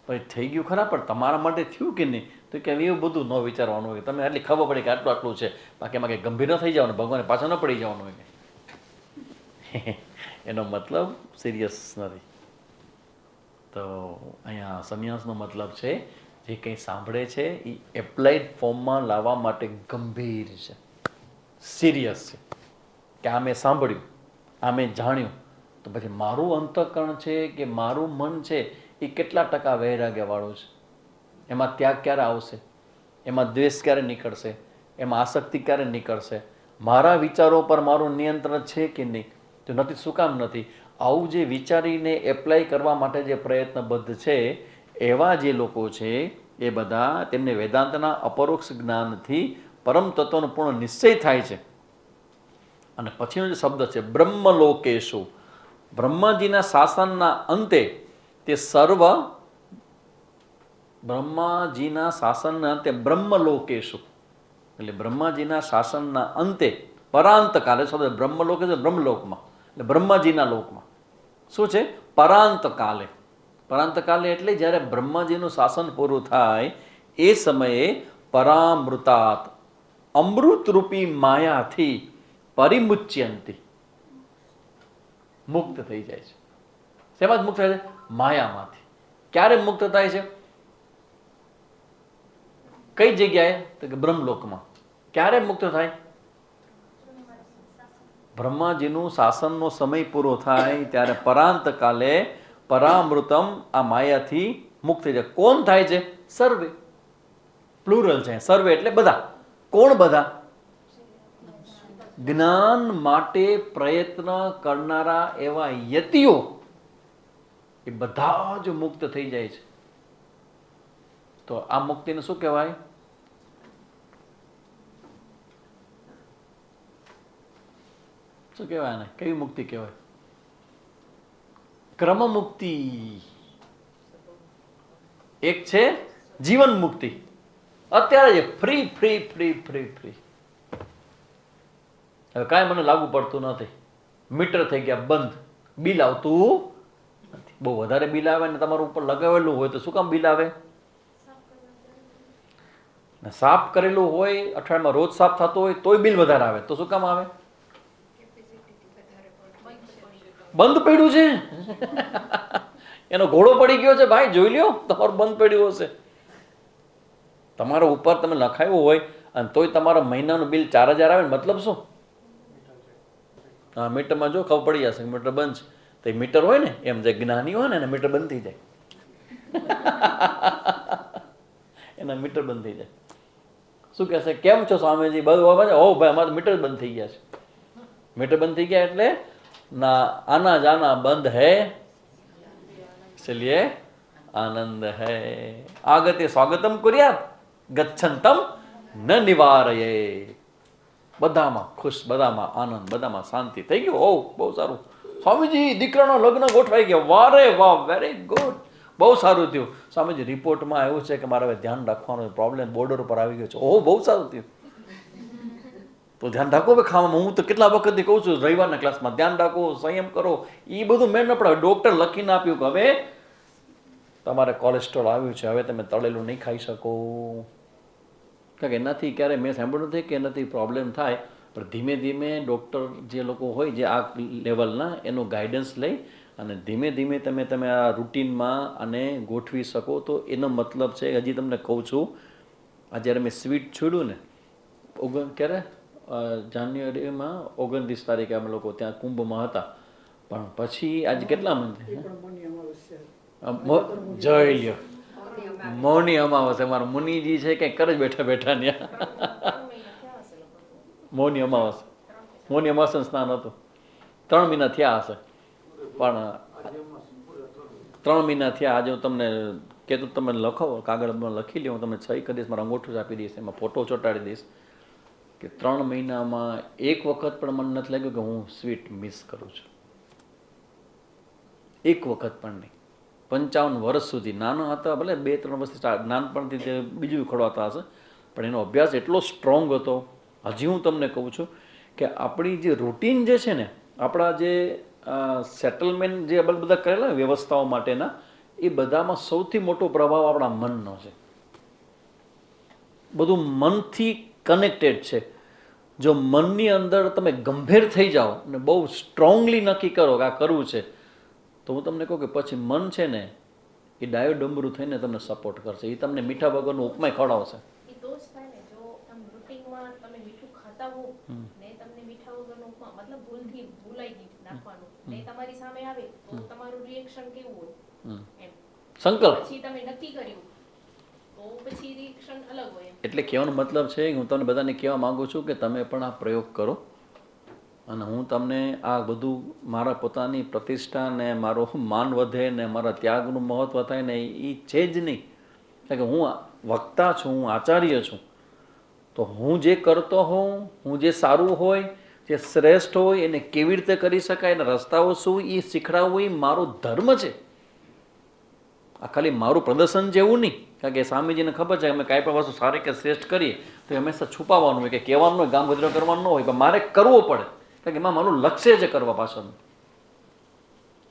પણ થઈ ગયું ખરા, પણ તમારા માટે થયું કે નહીં? તો કે એવું બધું ન વિચારવાનું હોય. તમને આટલી ખબર પડે કે આટલું આટલું છે, બાકી એમાં કંઈ ગંભીર ન થઈ જવાનું, ભગવાને પાછા ન પડી જવાનું હોય. એનો મતલબ સિરિયસ નથી. તો અહીંયા સંન્યાસનો મતલબ છે જે કંઈ સાંભળે છે એ એપ્લાઇડ ફોર્મમાં લાવવા માટે ગંભીર છે, સિરિયસ છે. કે આ મેં સાંભળ્યું, આ મેં જાણ્યું, તો પછી મારું અંતઃકરણ છે કે મારું મન છે એ કેટલા ટકા વૈરાગ્યવાળું છે? એમાં ત્યાગ ક્યારે આવશે? એમાં દ્વેષ ક્યારે નીકળશે? એમાં આસક્તિ ક્યારે નીકળશે? મારા વિચારો પર મારું નિયંત્રણ છે કે નહીં? તો નથી. શું કામ નથી? આવું જે વિચારીને એપ્લાય કરવા માટે જે પ્રયત્નબદ્ધ છે, એવા જે લોકો છે એ બધા, તેમને વેદાંતના અપરોક્ષ જ્ઞાનથી પરમ તત્વનો પૂર્ણ નિશ્ચય થાય છે. અને પછીનો જે શબ્દ છે બ્રહ્મલોકેશુ, બ્રહ્માજીના શાસનના અંતે તે સર્વ, બ્રહ્માજીના શાસનના અંતે બ્રહ્મલોકેશુ, એટલે બ્રહ્માજીના શાસનના અંતે પરાંત કાલે, શબ્દ બ્રહ્મલોક છે બ્રહ્મલોકમાં, એટલે બ્રહ્માજીના લોકમાં શું છે પરાંત કાલે. પરાંત કાલે એટલે જ્યારે બ્રહ્માજીનું શાસન પૂરું થાય એ સમયે પરામૃતાત, અમૃતરૂપી માયાથી પરિમુચ્યંતી, મુક્ત થઈ જાય છે. શેમાં મુક્ત થાય છે? માયામાંથી. ક્યારે મુક્ત થાય છે? કઈ જગ્યાએ? તો કે બ્રહ્મલોકમાં. ક્યારે મુક્ત થાય? બ્રહ્માજીનું શાસનનો સમય પૂરો થાય ત્યારે પરાંત કાલે પરામૃતમ આ માયાથી મુક્ત થઈ જાય. કોણ થાય છે? સર્વે, પ્લુરલ છે. સર્વે એટલે બધા. કોણ બધા? જ્ઞાન માટે પ્રયત્ન કરનારા એવા યતિઓ, એ બધા જ મુક્ત થઈ જાય છે. તો આ મુક્તિને શું કહેવાય? શું કહેવાય ને? કેવી મુક્તિ કહેવાય? ક્રમ મુક્તિ. એક છે જીવન મુક્તિ, અત્યારે જ free free free free free. હવે કાંઈ મને લાગુ પડતું નથી, મીટર થઈ ગયા બંધ, બિલ આવતું નથી. બહુ વધારે બિલ આવે ને તમારું ઉપર લગાવેલું હોય તો શું કામ બિલ આવે? સાફ કરેલું હોય, અઠવાડિયામાં રોજ સાફ થતો હોય તોય બિલ વધારે આવે, તો શું કામ આવે? બંધ પડ્યું છે. એનો ઘોડો પડી ગયો છે ભાઈ, જોઈ લ્યો તમારું બંધ પડ્યું હશે. તમારા ઉપર તમે લખાયું હોય અને તોય તમારા મહિનાનું બિલ 4000 આવે ને મતલબ શું? હા, મીટરમાં જો ખબર પડી જશે મીટર બંધ છે. તો એ મીટર હોય ને એમ, જે જ્ઞાની હોય ને એના મીટર બંધ થઈ જાય. એના મીટર બંધ થઈ જાય. શું કહેશે? કેમ છો સ્વામીજી? બધું ઓ ભાઈ અમારે મીટર બંધ થઈ ગયા છે. મીટર બંધ થઈ ગયા એટલે ના આના જાના બંધ હૈ, इसलिए आनंद है. આગતે સ્વાગતમ કુર્યાત ગચ્છંતમ ન નિવારયે. બધામાં ખુશ, બધામાં આનંદ, બધામાં શાંતિ થઈ ગયું. ઓ બહુ સારું સ્વામીજી, દીકરાનો લગ્ન ગોઠવાઈ ગયા. વારે વાહ, વેરી ગુડ, બહુ સારું થયું. સ્વામીજી રિપોર્ટમાં એવું છે કે મારે હવે ધ્યાન રાખવાનો પ્રોબ્લેમ બોર્ડર ઉપર આવી ગયો છે. ઓહો, બહુ સારું થયું. તો ધ્યાન રાખો ભાઈ ખાવામાં. હું તો કેટલા વખતથી કહું છું રવિવારના ક્લાસમાં, ધ્યાન રાખો, સંયમ કરો. એ બધું મેં ન પડાવે. ડૉક્ટર લખીને આપ્યું કે હવે તમારે કોલેસ્ટ્રોલ આવ્યું છે, હવે તમે તળેલું નહીં ખાઈ શકો. કારણ કે એનાથી ક્યારે મેં સાંભળ્યું નથી કે એનાથી પ્રોબ્લેમ થાય, પણ ધીમે ધીમે ડૉક્ટર જે લોકો હોય જે આ લેવલના, એનું ગાઈડન્સ લઈ અને ધીમે ધીમે તમે આ રૂટીનમાં અને ગોઠવી શકો. તો એનો મતલબ છે, હજી તમને કહું છું, આ જ્યારે મેં સ્વીટ છોડ્યું ને ક્યારે જાન્યુઆરીમાં 29 તારીખે અમે લોકો ત્યાં કુંભમાં હતા. પણ પછી આજે કેટલા મંથ જોઈ લ્યો, મૌની અમાવસ્યા. મારા મુનિજી છે કંઈક કરે બેઠા બેઠા ત્યાં મૌની અમાવસ્યા. મૌની અમાવસ્યાનું સ્નાન હતું. 3 મહિના થયા હશે, પણ 3 મહિના થયા. આજે હું તમને કહેતું, તમે લખો કાગળમાં લખી લો, હું તમને સહી કરી દઈશ, મારા અંગૂઠું આપી દઈશ, એમાં ફોટો ચોંટાડી દઈશ કે 3 મહિનામાં એક વખત પણ મને નથી લાગ્યું કે હું સ્વીટ મિસ કરું છું. એક વખત પણ નહીં. 55 વર્ષ સુધી નાના હતા, ભલે 2-3 વર્ષથી નાનપણથી તે બીજું ખોડવાતા હશે, પણ એનો અભ્યાસ એટલો સ્ટ્રોંગ હતો. હજી હું તમને કહું છું કે આપણી જે રૂટીન જે છે ને, આપણા જે સેટલમેન્ટ જે આપણે બધા કરેલા વ્યવસ્થાઓ માટેના, એ બધામાં સૌથી મોટો પ્રભાવ આપણા મનનો છે. બધું મનથી કનેક્ટેડ છે. જો મનની અંદર તમે ગંભીર થઈ જાઓ અને બહુ સ્ટ્રોંગલી નક્કી કરો કે આ કરવું છે, તો હું તમને કહું કે પછી મન છે ને એ ડાયો ડમરું થઈને તમને સપોર્ટ કરશે. એ તમને મીઠા વગરનું ઉપમાય ખવડાવશે. સંકલ્પ એટલે કહેવાનો મતલબ છે કે હું તમને બધાને કહેવા માંગુ છું કે તમે પણ આ પ્રયોગ કરો. અને હું તમને આ બધું મારા પોતાની પ્રતિષ્ઠા ને મારો માન વધે ને મારા ત્યાગનું મહત્ત્વ થાય ને એ છે જ નહીં. કારણ કે હું વક્તા છું, હું આચાર્ય છું. તો હું જે કરતો હોઉં, હું જે સારું હોય જે શ્રેષ્ઠ હોય એને કેવી રીતે કરી શકાય, એના રસ્તાઓ શું એ શીખડાવવું એ મારો ધર્મ છે. આ ખાલી મારું પ્રદર્શન જેવું નહીં, કારણ કે સ્વામીજીને ખબર છે અમે કાંઈ પણ વસ્તુ સારી કે શ્રેષ્ઠ કરીએ તો હંમેશા છુપાવવાનું હોય, કે કહેવાનું હોય, ગામ ગજરો કરવાનું ન હોય, પણ મારે કરવો પડે, કારણ કે એમાં મારું લક્ષ્ય છે કરવા પાછળનું.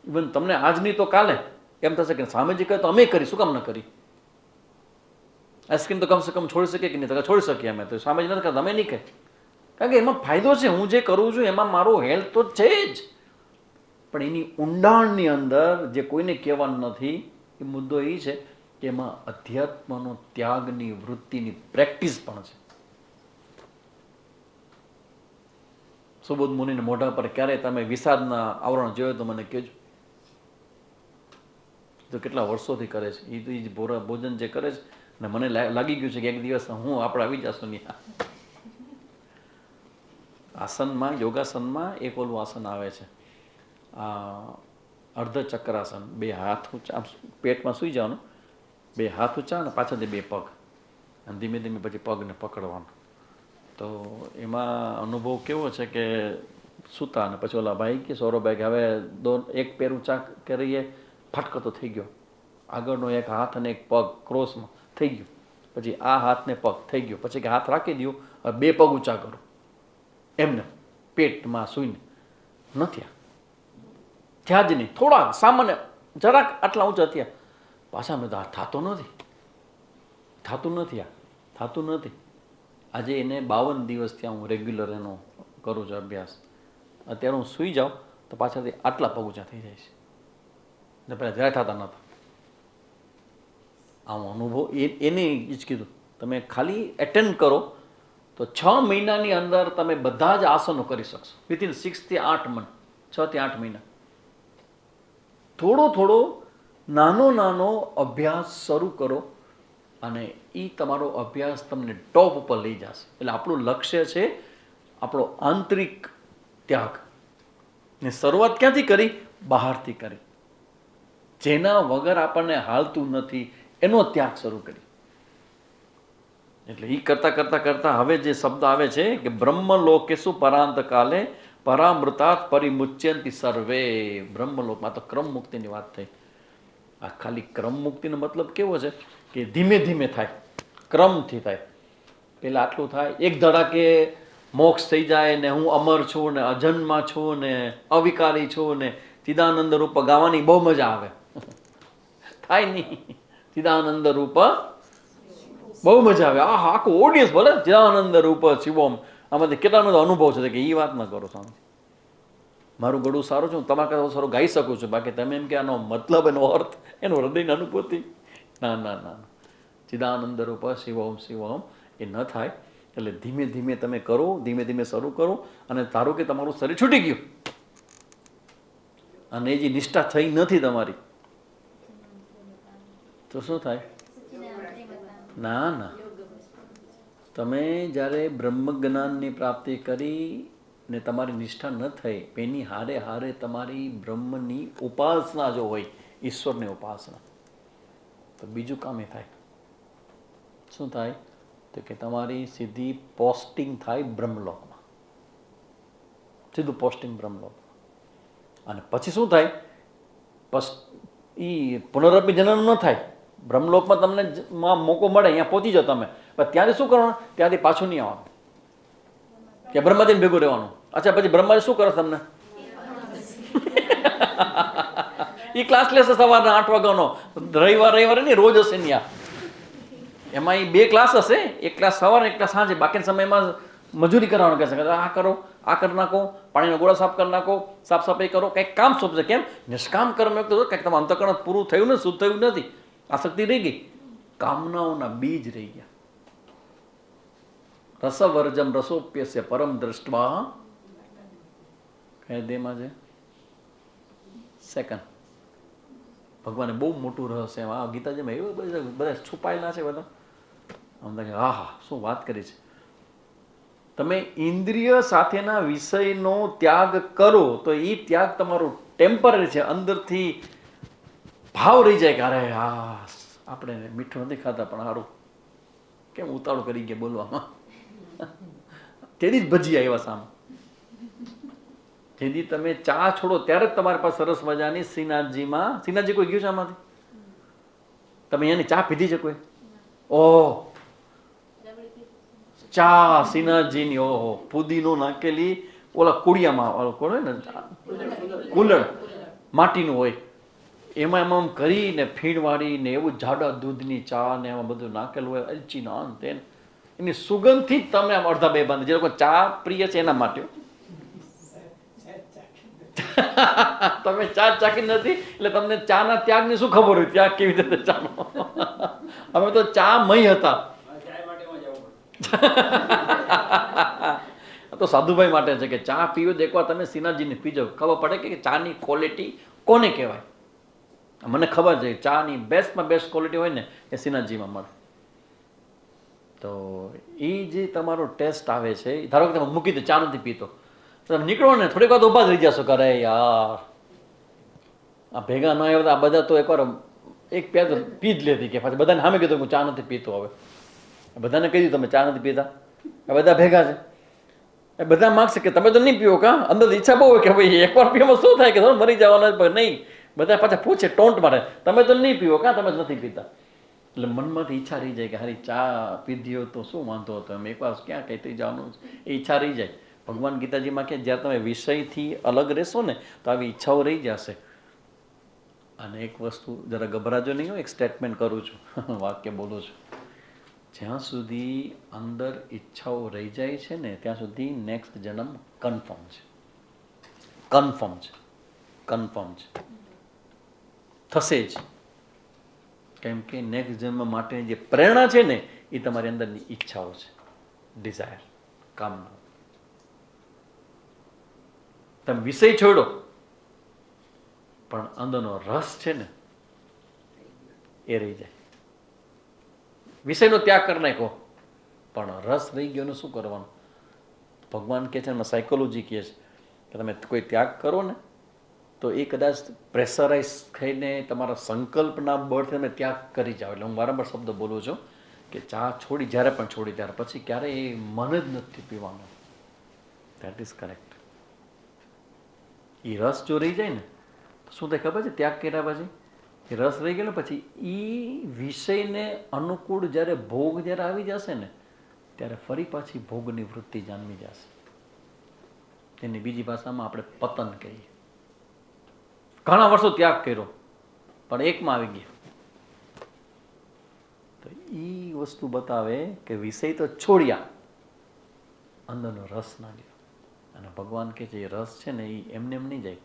ઇવન તમને આજ નહીં તો કાલે એમ થશે કે સ્વામીજી કહે તો અમે કરી, શું કામ ન કરી? આઈસ્ક્રીમ તો કમસે કમ છોડી શકીએ કે નહીં, તો છોડી શકીએ અમે, તો સ્વામીજી નથી કરતા, અમે નહીં કહે, કારણ કે એમાં ફાયદો છે. હું જે કરું છું એમાં મારો હેલ્થ તો છે જ, પણ એની ઊંડાણની અંદર જે કોઈને કહેવાનું નથી એ મુદ્દો એ છે કે એમાં અધ્યાત્મનો ત્યાગની વૃત્તિની પ્રેક્ટિસ પણ છે. સુબોધ મુનિને મોઢા પર ક્યારે તમે વિષાદના આવરણ જોયો તો મને કહેજો. તો કેટલા વર્ષોથી કરે છે એ, તો એ ભોજન જે કરે છે ને મને લાગી ગયું છે કે એક દિવસ હું આપણે આવી જશું નહીં. આસનમાં, યોગાસનમાં એક ઓલું આસન આવે છે, અર્ધ ચક્રાસન. બે હાથ ઊંચા પેટમાં સૂઈ જવાનું, બે હાથ ઊંચા અને પાછળથી બે પગ, અને ધીમે ધીમે પછી પગને પકડવાનું. તો એમાં અનુભવ કેવો છે કે સૂતા અને પછી ઓલા ભાઈ કે સૌરભભાઈ કે હવે એક પેર ઊંચા કરીએ, ફટકો તો થઈ ગયો, આગળનો એક હાથ અને એક પગ ક્રોસમાં થઈ ગયું, પછી આ હાથને પગ થઈ ગયો, પછી કે હાથ રાખી દો, હવે બે પગ ઊંચા કરો, એમને પેટમાં સૂઈને નથી થયા જ નહીં, થોડા સામાન્ય જરાક આટલા ઊંચા થયા, પાછા મેં તો આ થતું નથી, થતું નથી, આ થતું નથી. આજે એને 52 દિવસ ત્યાં હું રેગ્યુલર એનો કરું છું અભ્યાસ. અત્યારે હું સૂઈ જાઉં તો પાછળથી આટલા પગ ઊંચા થઈ જાય છે, ને પહેલાં જરાય થતા નહોતા. આવો અનુભવ એને જ કીધું, તમે ખાલી એટેન્ડ કરો તો 6 મહિનાની અંદર તમે બધા જ આસનો કરી શકશો, વિથિન 6 થી 8 મંથ, 6 થી 8 મહિના. થોડો થોડો નાનો નાનો અભ્યાસ શરૂ કરો અને એ તમારો અભ્યાસ તમને ટોપ ઉપર લઈ જશે. એટલે આપણું લક્ષ્ય છે આપણો આંતરિક ત્યાગ, ને શરૂઆત ક્યાંથી કરી? બહારથી કરી. જેના વગર આપણને હાલતું નથી એનો ત્યાગ શરૂ કરી. એટલે એ કરતા કરતા કરતા હવે જે શબ્દ આવે છે કે બ્રહ્મલોકેશુ પરાંત કાલે પરામૃતાત પરિમુચ્યંતિ સર્વે. બ્રહ્મલોકમાં તો ક્રમ મુક્તિની વાત થઈ. આ ખાલી ક્રમ મુક્તિનો મતલબ કેવો છે કે ધીમે ધીમે થાય, ક્રમથી થાય. પેલા આટલું થાય, એક ધડાકે મોક્ષ થઈ જાય ને હું અમર છું ને અજન્મા છું ને અવિકારી છું ને ચિદાનંદ રૂપ ગાવાની બહુ મજા આવે. થાય નહીં. ચિદાનંદ રૂપ બહુ મજા આવે, આ આખું ઓડિયન્સ ભલે ચિદાનંદ રૂપ શિવમ, આમાંથી કેટલાનો અનુભવ છે કે એ વાત ન કરો સામે. મારું ગળું સારું છે, હું તમારા કરતાં સારું ગાઈ શકું છું, બાકી તમે એમ કે આનો મતલબ, એનો અર્થ, એનો હૃદયની અનુભૂતિ, ના ના ના, ચિદાનંદ રૂપ શિવમ શિવમ એ ન થાય. એટલે ધીમે ધીમે તમે કરો, ધીમે ધીમે શરૂ કરો, અને ધારો કે તમારું શરીર છૂટી ગયું અને જે નિષ્ઠા થઈ નથી તમારી, તો શું થાય? ના ના, તમે જ્યારે બ્રહ્મ જ્ઞાનની પ્રાપ્તિ કરી ને તમારી નિષ્ઠા ન થઈ, એની હારે હારે તમારી બ્રહ્મની ઉપાસના જો હોય, ઈશ્વરની ઉપાસના, તો બીજું કામ એ થાય. શું થાય? તો કે તમારી સીધી પોસ્ટિંગ થાય બ્રહ્મલોકમાં, સીધું પોસ્ટિંગ બ્રહ્મલોકમાં. અને પછી શું થાય? એ પુનરપી જન્મ ન થાય. બ્રહ્મલોકમાં તમને મોકો મળે, અહીંયા પહોંચી જાઓ તમે, પણ ત્યાંથી શું કરવાનું? ત્યાંથી પાછું નહીં આવવાનું, કે બ્રહ્માજીને ભેગું રહેવાનું. અચ્છા, પછી બ્રહ્માજી શું કરે તમને? એ ક્લાસ લેશે સવારના 8 વાગ્યાનો, રવિવારે નહીં, રોજ હશે ત્યાં. એમાં એ 2 ક્લાસ હશે, એક ક્લાસ સવારે, એક ક્લાસ સાંજે. બાકીના સમયમાં મજૂરી કરવાનું કહેશે, આ કરો, આ કરી નાખો, પાણીનો ગોળા સાફ કરી નાખો, સાફ સફાઈ કરો, કંઈક કામ સોંપશે. કેમ? નિષ્કામ કર્મ તો કંઈક તમારું અંતઃકરણ પૂરું થયું ને, શુદ્ધ થયું નથી, આસક્તિ રહી ગઈ, કામનાઓના બીજ રહી ગયા. રસવર્જમ રસોપ્યસ્ય પરમ દ્રષ્ટવા કઈ દેમાં છે. સેકન્ડ, ભગવાને બહુ મોટું રહસ્ય આ ગીતાજીમાં એવું બધા છુપાયેલા છે બધા. આમ લાગે હા હા, શું વાત કરી છે. તમે ઇન્દ્રિય સાથેના વિષયનો ત્યાગ કરો તો એ ત્યાગ તમારો ટેમ્પરરી છે, અંદરથી ભાવ રહી જાય કે અરે હા, આપણે મીઠું નથી ખાતા પણ સારું, કેમ ઉતાવળ કરી ગયા બોલવામાં, તેની જ ભજી આવ્યા સામે. જેથી તમે ચા છોડો ત્યારે જ તમારી પાસે સરસ મજાની શ્રીનાથજી કોઈ ગયું છે આમાંથી? તમે અહીંયાની ચા પીધી છે કોઈ? ઓહ, ચા શ્રીનાથજીની, ઓહો, પુદીનો નાખેલી, ઓલા કુડિયામાં કોણ હોય ને, કુલર માટીનું હોય, એમાં એમાં કરીને ફીણવાળીને એવું જાડા દૂધની ચા ને એમાં બધું નાખેલું હોય, અલચી ના અંત એની સુગંધથી જ તમે આમ અડધા બે બાંધે. જે લોકો ચા પ્રિય છે એના માટે. તમે ચા ચાખી નથી એટલે તમને ચાના ત્યાગની શું ખબર હોય? ત્યાગ કેવી રીતે ચાનો? અમે તો ચા મય હતા. તો સાધુભાઈ માટે છે કે ચા પીવો તો એકવાર તમે શ્રીનાથજીને પીજો, ખબર પડે કે ચાની ક્વોલિટી કોને કહેવાય. મને ખબર છે ચાની બેસ્ટમાં બેસ્ટ ક્વોલિટી હોય ને એ શ્રીનાથજીમાં મળે. તો એ જે તમારો ટેસ્ટ આવે છે, ધારો કે તમે મૂકી દો, ચા નથી પીતો, તમે નીકળો ને થોડીક વાર ઊભા જ રહી જશો, કરે યાર આ ભેગા ન આવ્યા. આ બધા તો એકવાર એક પ્યાદ પી જ લેતી, કે પાછી બધાને સામે કીધું હું ચા નથી પીતો. હવે બધાને કહી દીધું તમે ચા નથી પીતા, આ બધા ભેગા છે, એ બધા માગશે કે તમે તો નહીં પીવો કા? અંદર ઈચ્છા બહુ હોય કે ભાઈ એકવાર પીવામાં શું થાય, કે તમે મરી જવાના? નહીં, બધા પાછા પૂછે, ટોન્ટ મારે, તમે તો નહીં પીવો કા? તમે જ નથી પીતા. એટલે મનમાંથી ઈચ્છા રહી જાય કે હારી ચા પીધી હોય તો શું વાંધો હતો, એમ એકવાર ક્યાં કંઈ થઈ જવાનું, એ ઈચ્છા રહી જાય. ભગવાન ગીતાજીમાં કે જ્યારે તમે વિષયથી અલગ રહેશો ને તો આવી ઈચ્છાઓ રહી જશે. અને એક વસ્તુ જરા ગભરાજો નહીં, એક સ્ટેટમેન્ટ કરું છું, વાક્ય બોલું છું, જ્યાં સુધી અંદર ઈચ્છાઓ રહી જાય છે ને ત્યાં સુધી નેક્સ્ટ જન્મ કન્ફર્મ છે. કન્ફર્મ છે, કન્ફર્મ છે, થશે જ. કેમ કે નેક્સ્ટ જન્મ માટેની જે પ્રેરણા છે ને એ તમારી અંદરની ઈચ્છાઓ છે, ડિઝાયર, કામના. તમે વિષય છોડો પણ અંદરનો રસ છે ને એ રહી જાય. વિષયનો ત્યાગ કરી નાખો પણ રસ રહી ગયો ને શું કરવાનું? ભગવાન કહે છે, એમાં સાયકોલોજી કહે છે કે તમે કોઈ ત્યાગ કરો ને તો એ કદાચ પ્રેશરાઇઝ થઈને તમારા સંકલ્પના બળથી તમે ત્યાગ કરી જાઓ. એટલે હું વારંવાર શબ્દ બોલું છું કે ચા છોડી, જ્યારે પણ છોડી ત્યાર પછી ક્યારેય એ મન જ નથી પીવાનું. That is correct. એ રસ જો રહી જાય ને તો શું થાય ખબર છે? ત્યાગ કર્યા પછી એ રસ રહી ગયો ને પછી એ વિષયને અનુકૂળ જ્યારે ભોગ જ્યારે આવી જશે ને ત્યારે ફરી પાછી ભોગની વૃત્તિ જાણવી જશે. એની બીજી ભાષામાં આપણે પતન કહીએ. ઘણા વર્ષો ત્યાગ કર્યો પણ એકમાં આવી ગયા. તો એ વસ્તુ બતાવે કે વિષય તો છોડ્યા, અંદરનો રસ ના ગયો. અને ભગવાન કહે છે એ રસ છે ને એ એમને એમ નહીં જાય.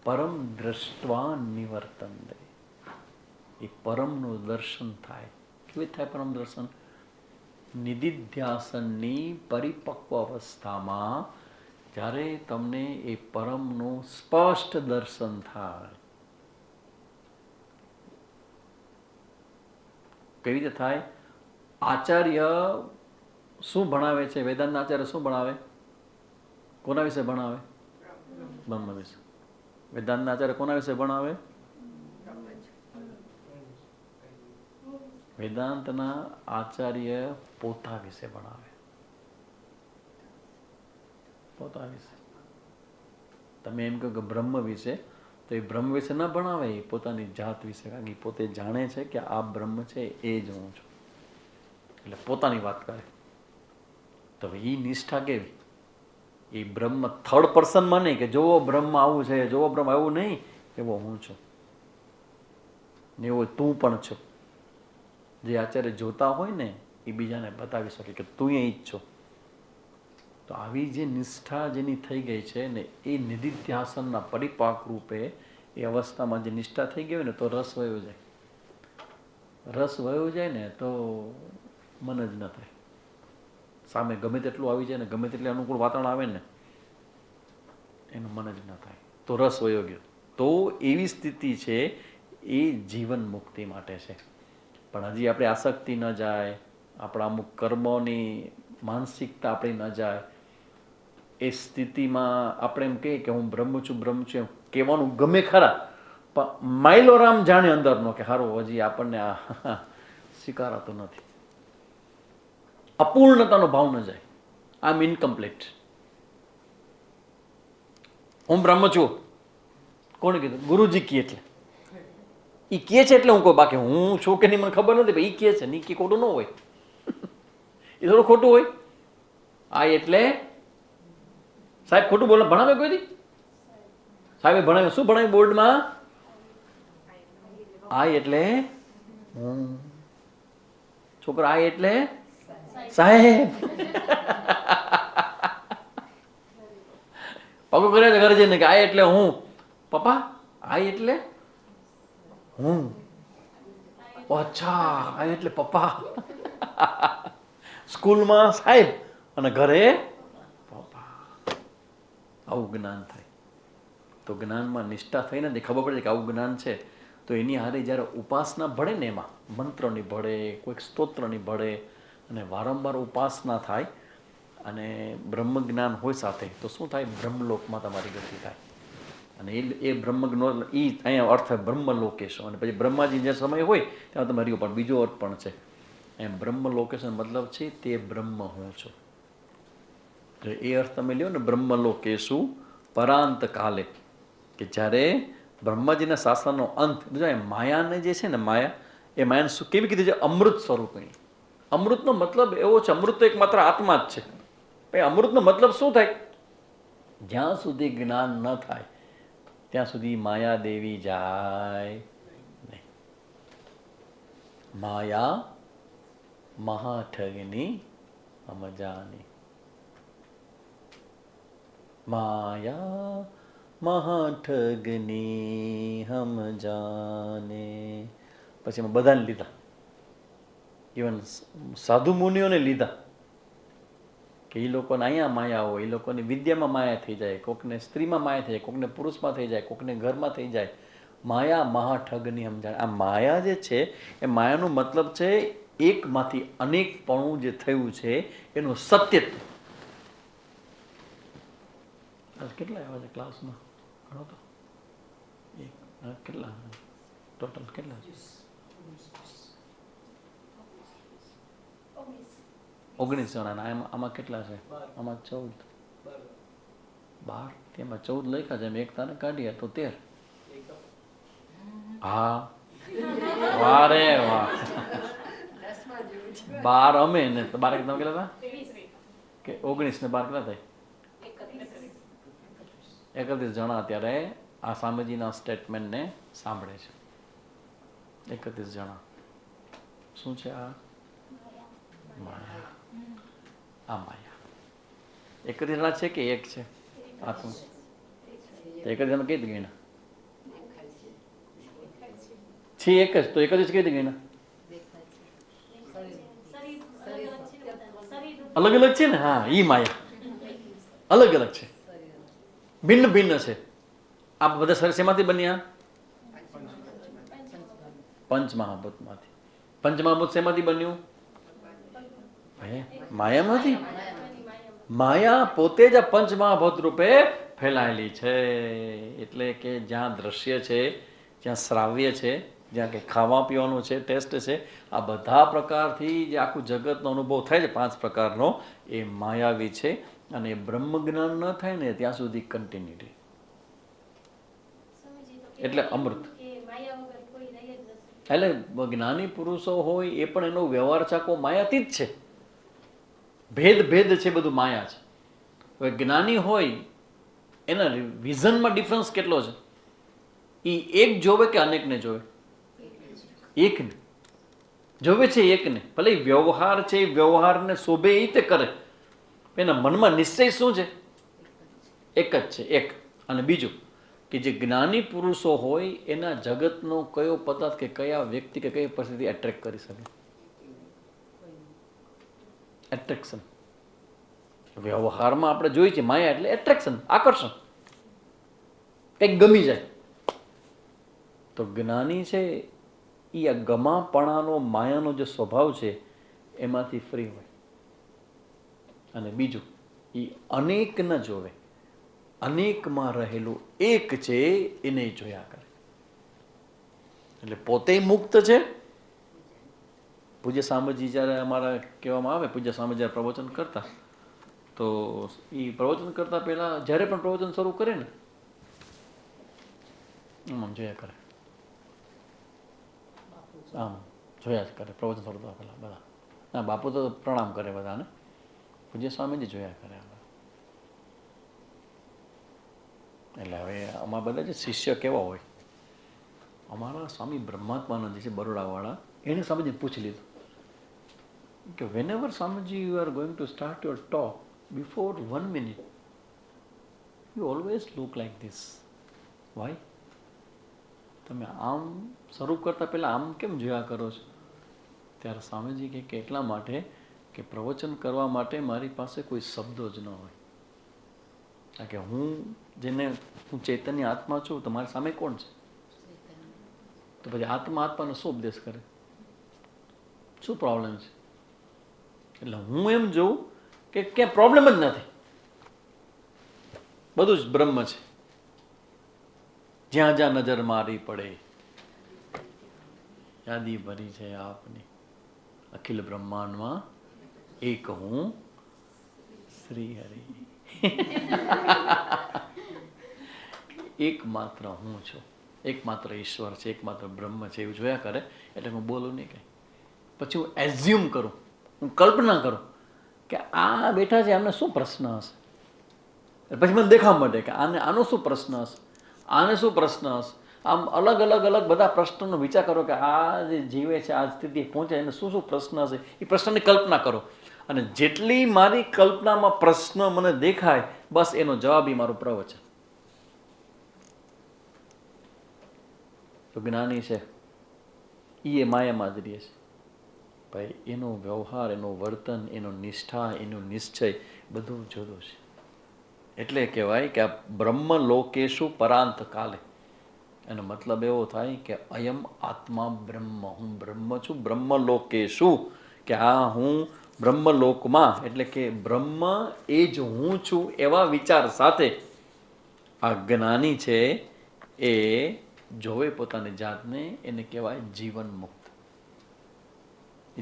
પરમ દ્રષ્ટવા નિવર્તન દે. એ પરમનું દર્શન થાય. કેવી થાય પરમ દર્શન? નિધિધ્યાસનની પરિપક્વ અવસ્થામાં જ્યારે તમને એ પરમનું સ્પષ્ટ દર્શન થાય. કેવી રીતે થાય? આચાર્ય શું ભણાવે છે? વેદાંતના આચાર્ય શું ભણાવે? કોના વિશે ભણાવે? બ્રહ્મ વિશે. વેદાંતના આચાર્ય કોના વિશે ભણાવે? વેદાંતના આચાર્ય પોતા વિશે ભણાવે. પોતા વિશે. તમે એમ કહો કે બ્રહ્મ વિશે, તો એ બ્રહ્મ વિશે ના ભણાવે, એ પોતાની જાત વિશે. કારણ કે પોતે જાણે છે કે આ બ્રહ્મ છે એ જ હું છું, એટલે પોતાની વાત કરે. તો એ નિષ્ઠા કેવી? એ બ્રહ્મ થર્ડ પર્સનમાં નહીં કે જોવો બ્રહ્મ આવું છે, જોવો બ્રહ્મ આવું નહીં, એવો હું છું, એવો તું પણ છો. જે આચાર્ય જોતા હોય ને એ બીજાને બતાવી શકે કે તું એ જ છો. તો આવી જે નિષ્ઠા જેની થઈ ગઈ છે ને એ નિધિધ્યાસનના પરિપાક રૂપે એ અવસ્થામાં જે નિષ્ઠા થઈ ગઈ હોય ને તો રસ વયો જાય. રસ વયો જાય ને તો મન જ ન થાય. સામે ગમે તેટલું આવી જાય ને, ગમે તેટલું અનુકૂળ વાતાવરણ આવે ને એનું મન જ ન થાય. તો રસ વયો ગયો. તો એવી સ્થિતિ છે એ જીવન મુક્તિ માટે છે. પણ હજી આપણે આસક્તિ ન જાય, આપણા અમુક કર્મોની માનસિકતા આપણી ન જાય. એ સ્થિતિમાં આપણે એમ કહીએ કે હું બ્રહ્મ છું, બ્રહ્મ છું એમ કહેવાનું ગમે ખરા, પણ માઇલોરામ જાણે અંદરનો કે હારો હજી આપણને આ સ્વીકારાતો નથી. અપૂર્ણતાનો ભાવ ન જાય. આઈ એમ ઇનકમ્પ્લીટ. હું બ્રહ્મ છું. કોણે કીધું? ગુરુજી કહે એટલે. એ કહે છે એટલે હું કહું, બાકી હું છું કે નહીં મને ખબર નથી, પણ એ કહે છે ને એ ખોટું ન હોય. એ થોડું ખોટું હોય. આ એટલે સાહેબ ખોટું બોલે ભણાવે કોઈ દી? સાહેબે ભણાવે શું ભણાવ્યું બોર્ડમાં? આ એટલે હું. છોકરા આ એટલે સાહેબ. પગો કરે છે ઘરે જઈને કે આ એટલે હું. પપ્પા આ એટલે હું. અચ્છા આ એટલે પપ્પા. સ્કૂલમાં સાહેબ અને ઘરે પપ્પા. આવું જ્ઞાન થાય. તો જ્ઞાનમાં નિષ્ઠા થઈને ખબર પડે કે આવું જ્ઞાન છે. તો એની હારે જ્યારે ઉપાસના ભળે ને, એમાં મંત્રની ભળે, કોઈક સ્તોત્રની ભળે, અને વારંવાર ઉપાસના થાય અને બ્રહ્મ જ્ઞાન હોય સાથે, તો શું થાય? બ્રહ્મલોકમાં તમારી ગતિ થાય. અને એ બ્રહ્મજ્ઞાન એ અહીંયા અર્થ બ્રહ્મલોકેશ. અને પછી બ્રહ્માજી જે સમય હોય ત્યાં તમારી પણ બીજો અર્થ પણ છે. એમ બ્રહ્મલોકેશ મતલબ છે તે બ્રહ્મ હું છું. એ અર્થ તમે લ્યો ને, બ્રહ્મલોકેશુ પરાંત કાલે, કે જ્યારે બ્રહ્માજીના શાસનનો અંત, માયાને જે છે ને, માયા એ માયાને શું કેવી કીધી છે? અમૃત સ્વરૂપિણી. અમૃતનો મતલબ એવો છે, અમૃત તો એકમાત્ર આત્મા જ છે. ભાઈ અમૃતનો મતલબ શું થાય? જ્યાં સુધી જ્ઞાન ન થાય ત્યાં સુધી માયા દેવી જાય નહીં. માયા મહાઠગની અમજાની. માયા મહાઠગની હમ જાને. પછી એમાં બધાને લીધા, ઇવન સાધુ મુનિઓને લીધા, કે એ લોકોને અહીંયા માયા હોય, એ લોકોની વિદ્યામાં માયા થઈ જાય, કોકને સ્ત્રીમાં માયા થઈ જાય, કોકને પુરુષમાં થઈ જાય, કોકને ઘરમાં થઈ જાય. માયા મહાઠગની સમજાણ. આ માયા જે છે એ માયાનો મતલબ છે એકમાંથી અનેકપણું જે થયું છે એનું સત્યત્વ. કેટલા આવ્યા છે ક્લાસમાં? ઘણો તો કેટલા ટોટલ કેટલા છે? 19 જણા. આમાં કેટલા છે? આમાં 14. 12. તેમાં 14 લખ્યા છે. એક તાને કાઢીએ તો 13. હા વારે વાહ. 12 અમે ને 12 તમે કેટલા હતા? કે 19 ને 12 કેટલા થાય? 31 જણા અત્યારે આ સ્વામીજીના સ્ટેટમેન્ટને સાંભળે છે. 31 જણા. શું છે આ? માયા. આ માયા 31 જણા છે કે એક છે? આત્મા 31 જણા કઈ રીતે ગણ્યા છે? એક જ તો 31 કઈ રીતે ગણ્યા? અલગ અલગ છે ને. હા ઈ માયા અલગ અલગ છે, ભિન્ન ભિન્ન છે. આ બધા શરીર શેમાંથી બન્યા? પંચમહાભૂતમાંથી. પંચમહાભૂત શેમાંથી બન્યું? માયામાંથી. માયા પોતે જ પંચમહાભૂત રૂપે ફેલાયેલી છે. એટલે કે જ્યાં દ્રશ્ય છે, જ્યાં શ્રાવ્ય છે, જ્યાં કે ખાવા પીવાનું છે, ટેસ્ટ છે, આ બધા પ્રકારથી જે આખું જગતનો અનુભવ થાય છે 5 પ્રકારનો, એ માયાવી છે. અને બ્રહ્મ જ્ઞાન ન થાય ને ત્યાં સુધી કન્ટિન્યુટી. એટલે અમૃત. એટલે જ્ઞાની પુરુષો હોય એ પણ એનો વ્યવહાર ચાકો માયાથી જ છે. ભેદ છે, બધું માયા છે. હવે જ્ઞાની હોય એના વિઝનમાં ડિફરન્સ કેટલો છે? એ એક જોવે કે અનેકને જોવે? એકને જોવે છે. એકને ભલે વ્યવહાર છે, વ્યવહારને શોભે એ રીતે કરે, એના મનમાં નિશ્ચય શું છે? એક જ છે, એક. અને બીજું કે જે જ્ઞાની પુરુષો હોય એના જગતનો કયો પદાર્થ કે કયા વ્યક્તિ કે કઈ પરિસ્થિતિ એટ્રેક્ટ કરી શકે? એટ્રેક્શન. વ્યવહારમાં આપણે જોઈએ છીએ માયા એટલે એટ્રેક્શન, આકર્ષણ, કંઈક ગમી જાય. તો જ્ઞાની છે એ આ ગમાપણાનો માયાનો જે સ્વભાવ છે એમાંથી ફ્રી હોય. અને બીજું એ અનેક ન જોવે, અનેકમાં રહેલું એક છે એને જોયા કરે. એટલે પોતે મુક્ત છે. પૂજ્ય સ્વામીજી જ્યારે અમારા કહેવામાં આવે, પૂજ્ય સ્વામી જ્યારે પ્રવચન કરતા, તો એ પ્રવચન કરતા પહેલા જ્યારે પણ પ્રવચન શરૂ કરે ને આમ જોયા કરે, આમ જોયા જ કરે પ્રવચન થોડું પેલા બધા. ના બાપુ તો પ્રણામ કરે બધાને, પૂજ્ય સ્વામીજી જોયા કરે. એટલે હવે અમારા બધા જે શિષ્ય કેવા હોય, અમારા સ્વામી બ્રહ્માત્માનંદ છે બરોડાવાળા, એને સ્વામીજી પૂછી લીધું કે whenever Swamiji you are going to start your talk, before 1 minute you always look like this, why? તમે આમ શરૂ કરતા પહેલાં આમ કેમ જોયા કરો છો? ત્યારે સ્વામીજી કહે કે એટલા માટે કે પ્રવચન કરવા માટે મારી પાસે કોઈ શબ્દો જ ન હોય. કારણ કે હું ચૈતન્ય આત્મા છું, તમારી સામે કોણ છે? તો પછી આત્માનો શું ઉપદેશ કરે? શું પ્રોબ્લેમ છે? એટલે હું એમ જોઉં કે ક્યાં પ્રોબ્લેમ જ નથી, બધું જ બ્રહ્મ છે. જ્યાં જ્યાં નજર મારી પડે યાદી ભરી છે આપની, અખિલ બ્રહ્માંડમાં એક હું શ્રી હરિ. એકમાત્ર હું છું, એકમાત્ર ઈશ્વર છે, એકમાત્ર બ્રહ્મ છે, એવું જોયા કરે. એટલે હું બોલું નહીં કંઈ. પછી હું એઝ્યુમ કરું, હું કલ્પના કરું કે આ બેઠા છે, આમને શું પ્રશ્ન હશે. પછી મને દેખાવા માંડે કે આનો શું પ્રશ્ન હશે, આને શું પ્રશ્ન હશે. આમ અલગ અલગ અલગ બધા પ્રશ્નોનો વિચાર કરો કે આ જે જીવે છે, આ સ્થિતિ પહોંચે, એને શું શું પ્રશ્ન હશે. એ પ્રશ્નની કલ્પના કરો, અને જેટલી મારી કલ્પનામાં પ્રશ્ન મને દેખાય, બસ એનો જવાબ એ મારું પ્રવચન. તો જ્ઞાની છે એ માયામાં જ રહે છે ભાઈ. એનો વ્યવહાર, એનું વર્તન, એનો નિષ્ઠા, એનું નિશ્ચય બધું જુદું છે. એટલે કહેવાય કે આ બ્રહ્મ લોકેશુ પરાંત કાલે. એનો મતલબ એવો થાય કે અયમ આત્મા બ્રહ્મ, હું બ્રહ્મ છું બ્રહ્મલોકેશુ, કે આ હું બ્રહ્મલોકમાં, એટલે કે બ્રહ્મ એ જ હું છું એવા વિચાર સાથે આ જ્ઞાની છે એ જોવે પોતાની જાતને, એને કહેવાય જીવન મુક્ત.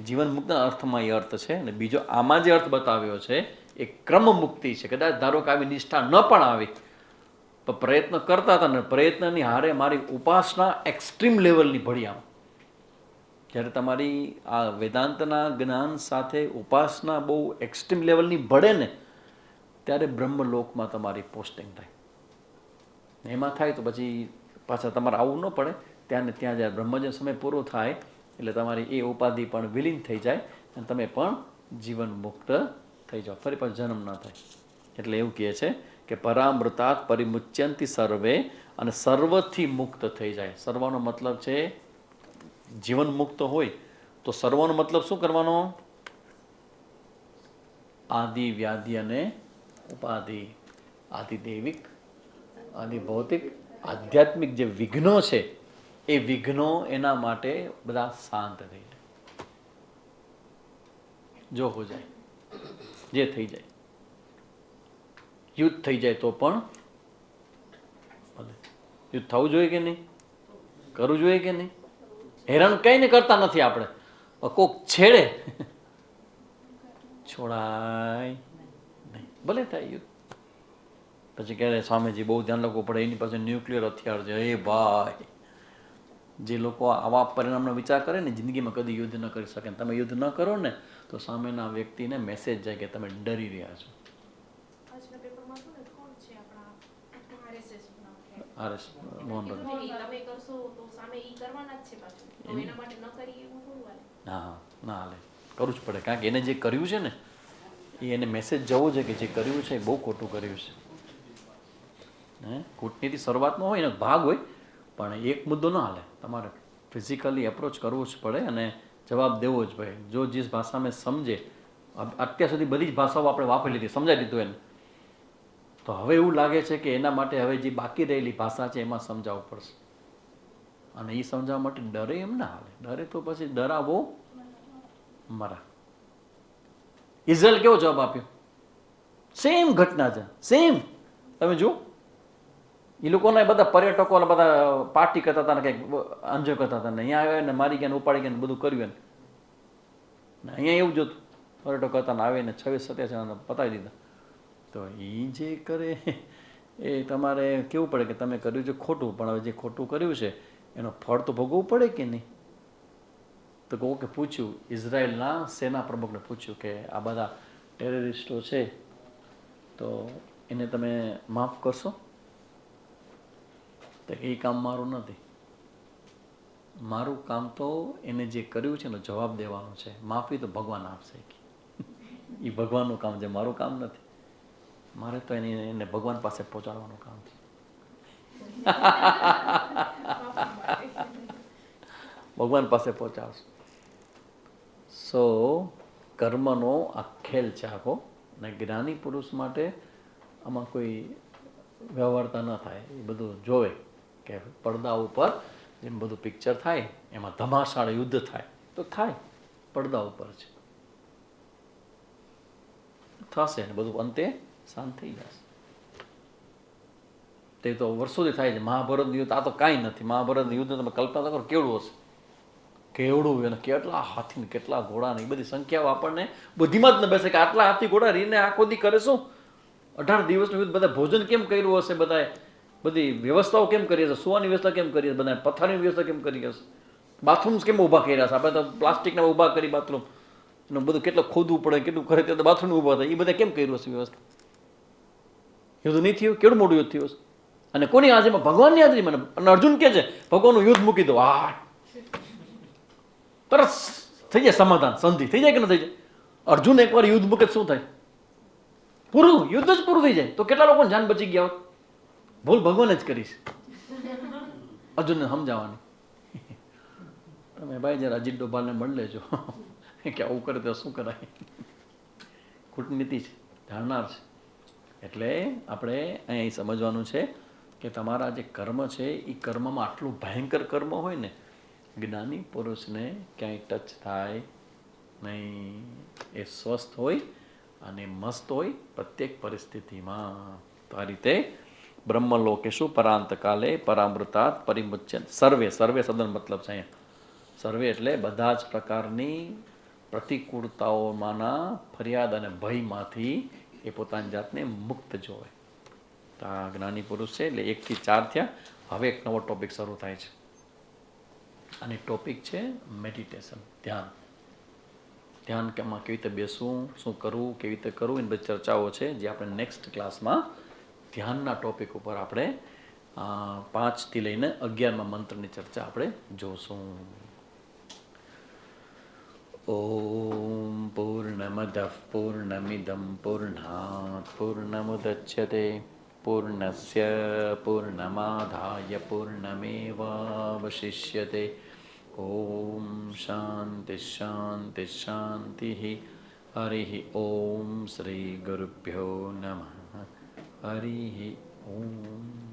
જીવન મુક્તના અર્થમાં એ અર્થ છે. અને બીજો આમાં જે અર્થ બતાવ્યો છે એ ક્રમ મુક્તિ છે. કદાચ ધારો કે આવી નિષ્ઠા ન પણ આવી, તો પ્રયત્ન કરતા હતા ને, પ્રયત્નની હારે મારી ઉપાસના એક્સ્ટ્રીમ લેવલની ભળી આમ. જ્યારે તમારી આ વેદાંતના જ્ઞાન સાથે ઉપાસના બહુ એક્સ્ટ્રીમ લેવલની ભળે ને, ત્યારે બ્રહ્મલોકમાં તમારી પોસ્ટિંગ થાય. એમાં થાય તો પછી પાછા તમારે આવવું ન પડે. ત્યાં ને ત્યાં જ્યારે બ્રહ્મજન સમય પૂરો થાય એટલે તમારી એ ઉપાધિ પણ વિલીન થઈ જાય અને તમે પણ જીવન મુક્ત થઈ જાઓ, ફરી પાછો જન્મ ન થાય. એટલે એવું કહે છે કે પરામૃતાત પરિમુચ્યંતિ સર્વે, અને સર્વથી મુક્ત થઈ જાય. સર્વનો મતલબ છે જીવન મુક્ત હોય તો સર્વનો મતલબ શું કરવાનો? આદિ વ્યાધિ અને ઉપાધિ, આદિ દૈવિક, આદિ ભૌતિક, આધ્યાત્મિક જે વિઘ્નો છે એ વિઘ્નો એના માટે બધા શાંત થઈ જાય. જો હો જાય, જે થઈ જાય, યુદ્ધ થઈ જાય તો પણ ભલે. યુદ્ધ થવું જોઈએ કે નહીં? કરવું જોઈએ કે નહીં? હેરાન કંઈને કરતા નથી આપણે, કોક છેડે છોડાય નહીં, ભલે થાય યુદ્ધ. પછી કહે સ્વામીજી બહુ ધ્યાન રાખવું પડે, એની પાસે ન્યુક્લિયર હથિયાર છે. એ ભાઈ, જે લોકો આવા પરિણામનો વિચાર કરે ને, જિંદગીમાં કદી યુદ્ધ ન કરી શકે. તમે યુદ્ધ ન કરો ને તો સામેના વ્યક્તિને મેસેજ જાય કે તમે ડરી રહ્યા છો. આરએસ મોહન હા, ના હાલે, કરવું જ પડે. કારણ કે એને જે કર્યું છે ને, એને મેસેજ જવો છે કે જે કર્યું છે એ બહુ ખોટું કર્યું છે. કૂટનીતિ શરૂઆતમાં હોય ને ભાગ હોય, પણ એક મુદ્દો ના હાલે. તમારે ફિઝિકલી એપ્રોચ કરવો જ પડે અને જવાબ દેવો જ પડે. જો જીસ ભાષા મેં સમજે, અત્યાર સુધી બધી જ ભાષાઓ આપણે વાપરી લીધી, સમજાવી દીધું એને, તો હવે એવું લાગે છે કે એના માટે હવે જે બાકી રહેલી ભાષા છે એમાં સમજાવવું પડશે. અને એ સમજાવવા માટે ડરે એમ ના હાલે. ડરે તો પછી ડરાવો મરા. ઇઝરાયલ કેવો જવાબ આપ્યો? સેમ ઘટના છે, સેમ. તમે જુઓ, એ લોકોના બધા પર્યટકો બધા પાર્ટી કરતા હતા ને કંઈક એન્જોય કરતા હતા ને, અહીંયા આવ્યા ને મારી ગયા ને ઉપાડી ગયા ને બધું કર્યું ને અહીંયા એવું જ હતું. પર્યટકો હતા ને આવીને 26-27 જણા પતાવી દીધા. તો એ જે કરે એ તમારે કેવું પડે કે તમે કર્યું છે ખોટું, પણ હવે જે ખોટું કર્યું છે એનો ફળ તો ભોગવવું પડે કે નહીં? તો કહું કે પૂછ્યું, ઇઝરાયલના સેના પ્રમુખને પૂછ્યું કે આ બધા ટેરરિસ્ટો છે તો એને તમે માફ કરશો? તો એ કામ મારું નથી. મારું કામ તો એને જે કર્યું છે એનો જવાબ દેવાનો છે. માફી તો ભગવાન આપશે. એ ભગવાનનું કામ છે, મારું કામ નથી. મારે તો એને ભગવાન પાસે પહોંચાડવાનું કામ છે. ભગવાન પાસે પહોંચાડશું. સો કર્મનો આ ખેલ છે આખો. ને જ્ઞાની પુરુષ માટે આમાં કોઈ વ્યવહારતા ન થાય. એ બધું જોવે કે પડદા ઉપર જેમ બધું પિક્ચર થાય એમાં ધમાસાળ યુદ્ધ થાય તો થાય, પડદા ઉપર છે. થશે ને બધું અંતે શાંત થઈ જશે. તે તો વર્ષોથી થાય છે. મહાભારતનું યુદ્ધ આ તો કાંઈ નથી. મહાભારતનું યુદ્ધ તમે કલ્પના કરો કેવડું હશે, કેવડું, એને કેટલા હાથી ને કેટલા ઘોડા ને એ બધી સંખ્યાઓ આપણને બુદ્ધિમાં જ ન બેસે કે આટલા હાથી ઘોડા રીને આખો દી કરે શું? 18 દિવસનું યુદ્ધ. બધા ભોજન કેમ કર્યું હશે? બધાએ બધી વ્યવસ્થાઓ કેમ કરી હશે? સુવાની વ્યવસ્થા કેમ કરી હશે? બધા પથારીની વ્યવસ્થા કેમ કરી હશે? બાથરૂમ્સ કેમ ઊભા કર્યા હશે? આપણે તો પ્લાસ્ટિકના ઊભા કરી બાથરૂમ, એનું બધું કેટલું ખોદવું પડે, કેટલું કરે ત્યારે બાથરૂમ ઊભા થાય. એ બધા કેમ કર્યું હશે વ્યવસ્થા? યુદ્ધ નહીં થયું? કેવડું મોટું યુદ્ધ થયું હશે? અને કોની હાજરીમાં? ભગવાનની હાજરીમાં. અને અર્જુન કે છે ભગવાનનું યુદ્ધ મૂકી દો. તરત થઈ જાય સમાધાન, સંધિ થઈ જાય કે ન થઈ જાય? અર્જુન એકવાર યુદ્ધ મૂકે શું થાય? પૂરું યુદ્ધ જ પૂરું થઈ જાય. તો કેટલા લોકોને જાન બચી ગયા હોત? ભૂલ ભગવાન જ કરીશ અર્જુનને સમજાવવાની. તમે ભાઈ જરા અજીત ડોભાલને મળી લેજો કે આવું કરે તો શું કરાય. કૂટનીતિ છે, જાણનાર છે. એટલે આપણે અહીં સમજવાનું છે કે તમારા જે કર્મ છે એ કર્મમાં આટલું ભયંકર કર્મ હોય ને, જ્ઞાની પુરુષને ક્યાંય ટચ થાય નહીં. એ સ્વસ્થ હોય અને મસ્ત હોય પ્રત્યેક પરિસ્થિતિમાં. તો આ રીતે બ્રહ્મલોકે શું પરાંતકાલે પરામૃતાત પરિમુચ્યન સર્વે. સર્વે સદન મતલબ છે અહીંયા. સર્વે એટલે બધા જ પ્રકારની પ્રતિકૂળતાઓમાંના ફરિયાદ અને ભયમાંથી એ પોતાની જાતને મુક્ત જોવે. તો આ જ્ઞાની પુરુષ છે. એટલે 1 થી 4 થયા. હવે એક નવો ટોપિક શરૂ થાય છે અને ટોપિક છે મેડિટેશન, ધ્યાન. ધ્યાન કેમાં કેવી રીતે બેસવું, શું કરવું, કેવી રીતે કરવું, એની બધી ચર્ચાઓ છે જે આપણે નેક્સ્ટ ક્લાસમાં ધ્યાનના ટોપિક ઉપર આપણે 5 થી લઈને 11મા મંત્રની ચર્ચા આપણે જોશું. ઓમ પૂર્ણમદઃ પૂર્ણમિદં પૂર્ણાત પૂર્ણમુદચ્યતે પૂર્ણસ્ય પૂર્ણમાદાય પૂર્ણમેવાવશિષ્યતે. ઓમ શાંતિ શાંતિ શાંતિ. હરિ ઓમ શ્રી ગુરુભ્યો નમઃ. હરિ ઓમ.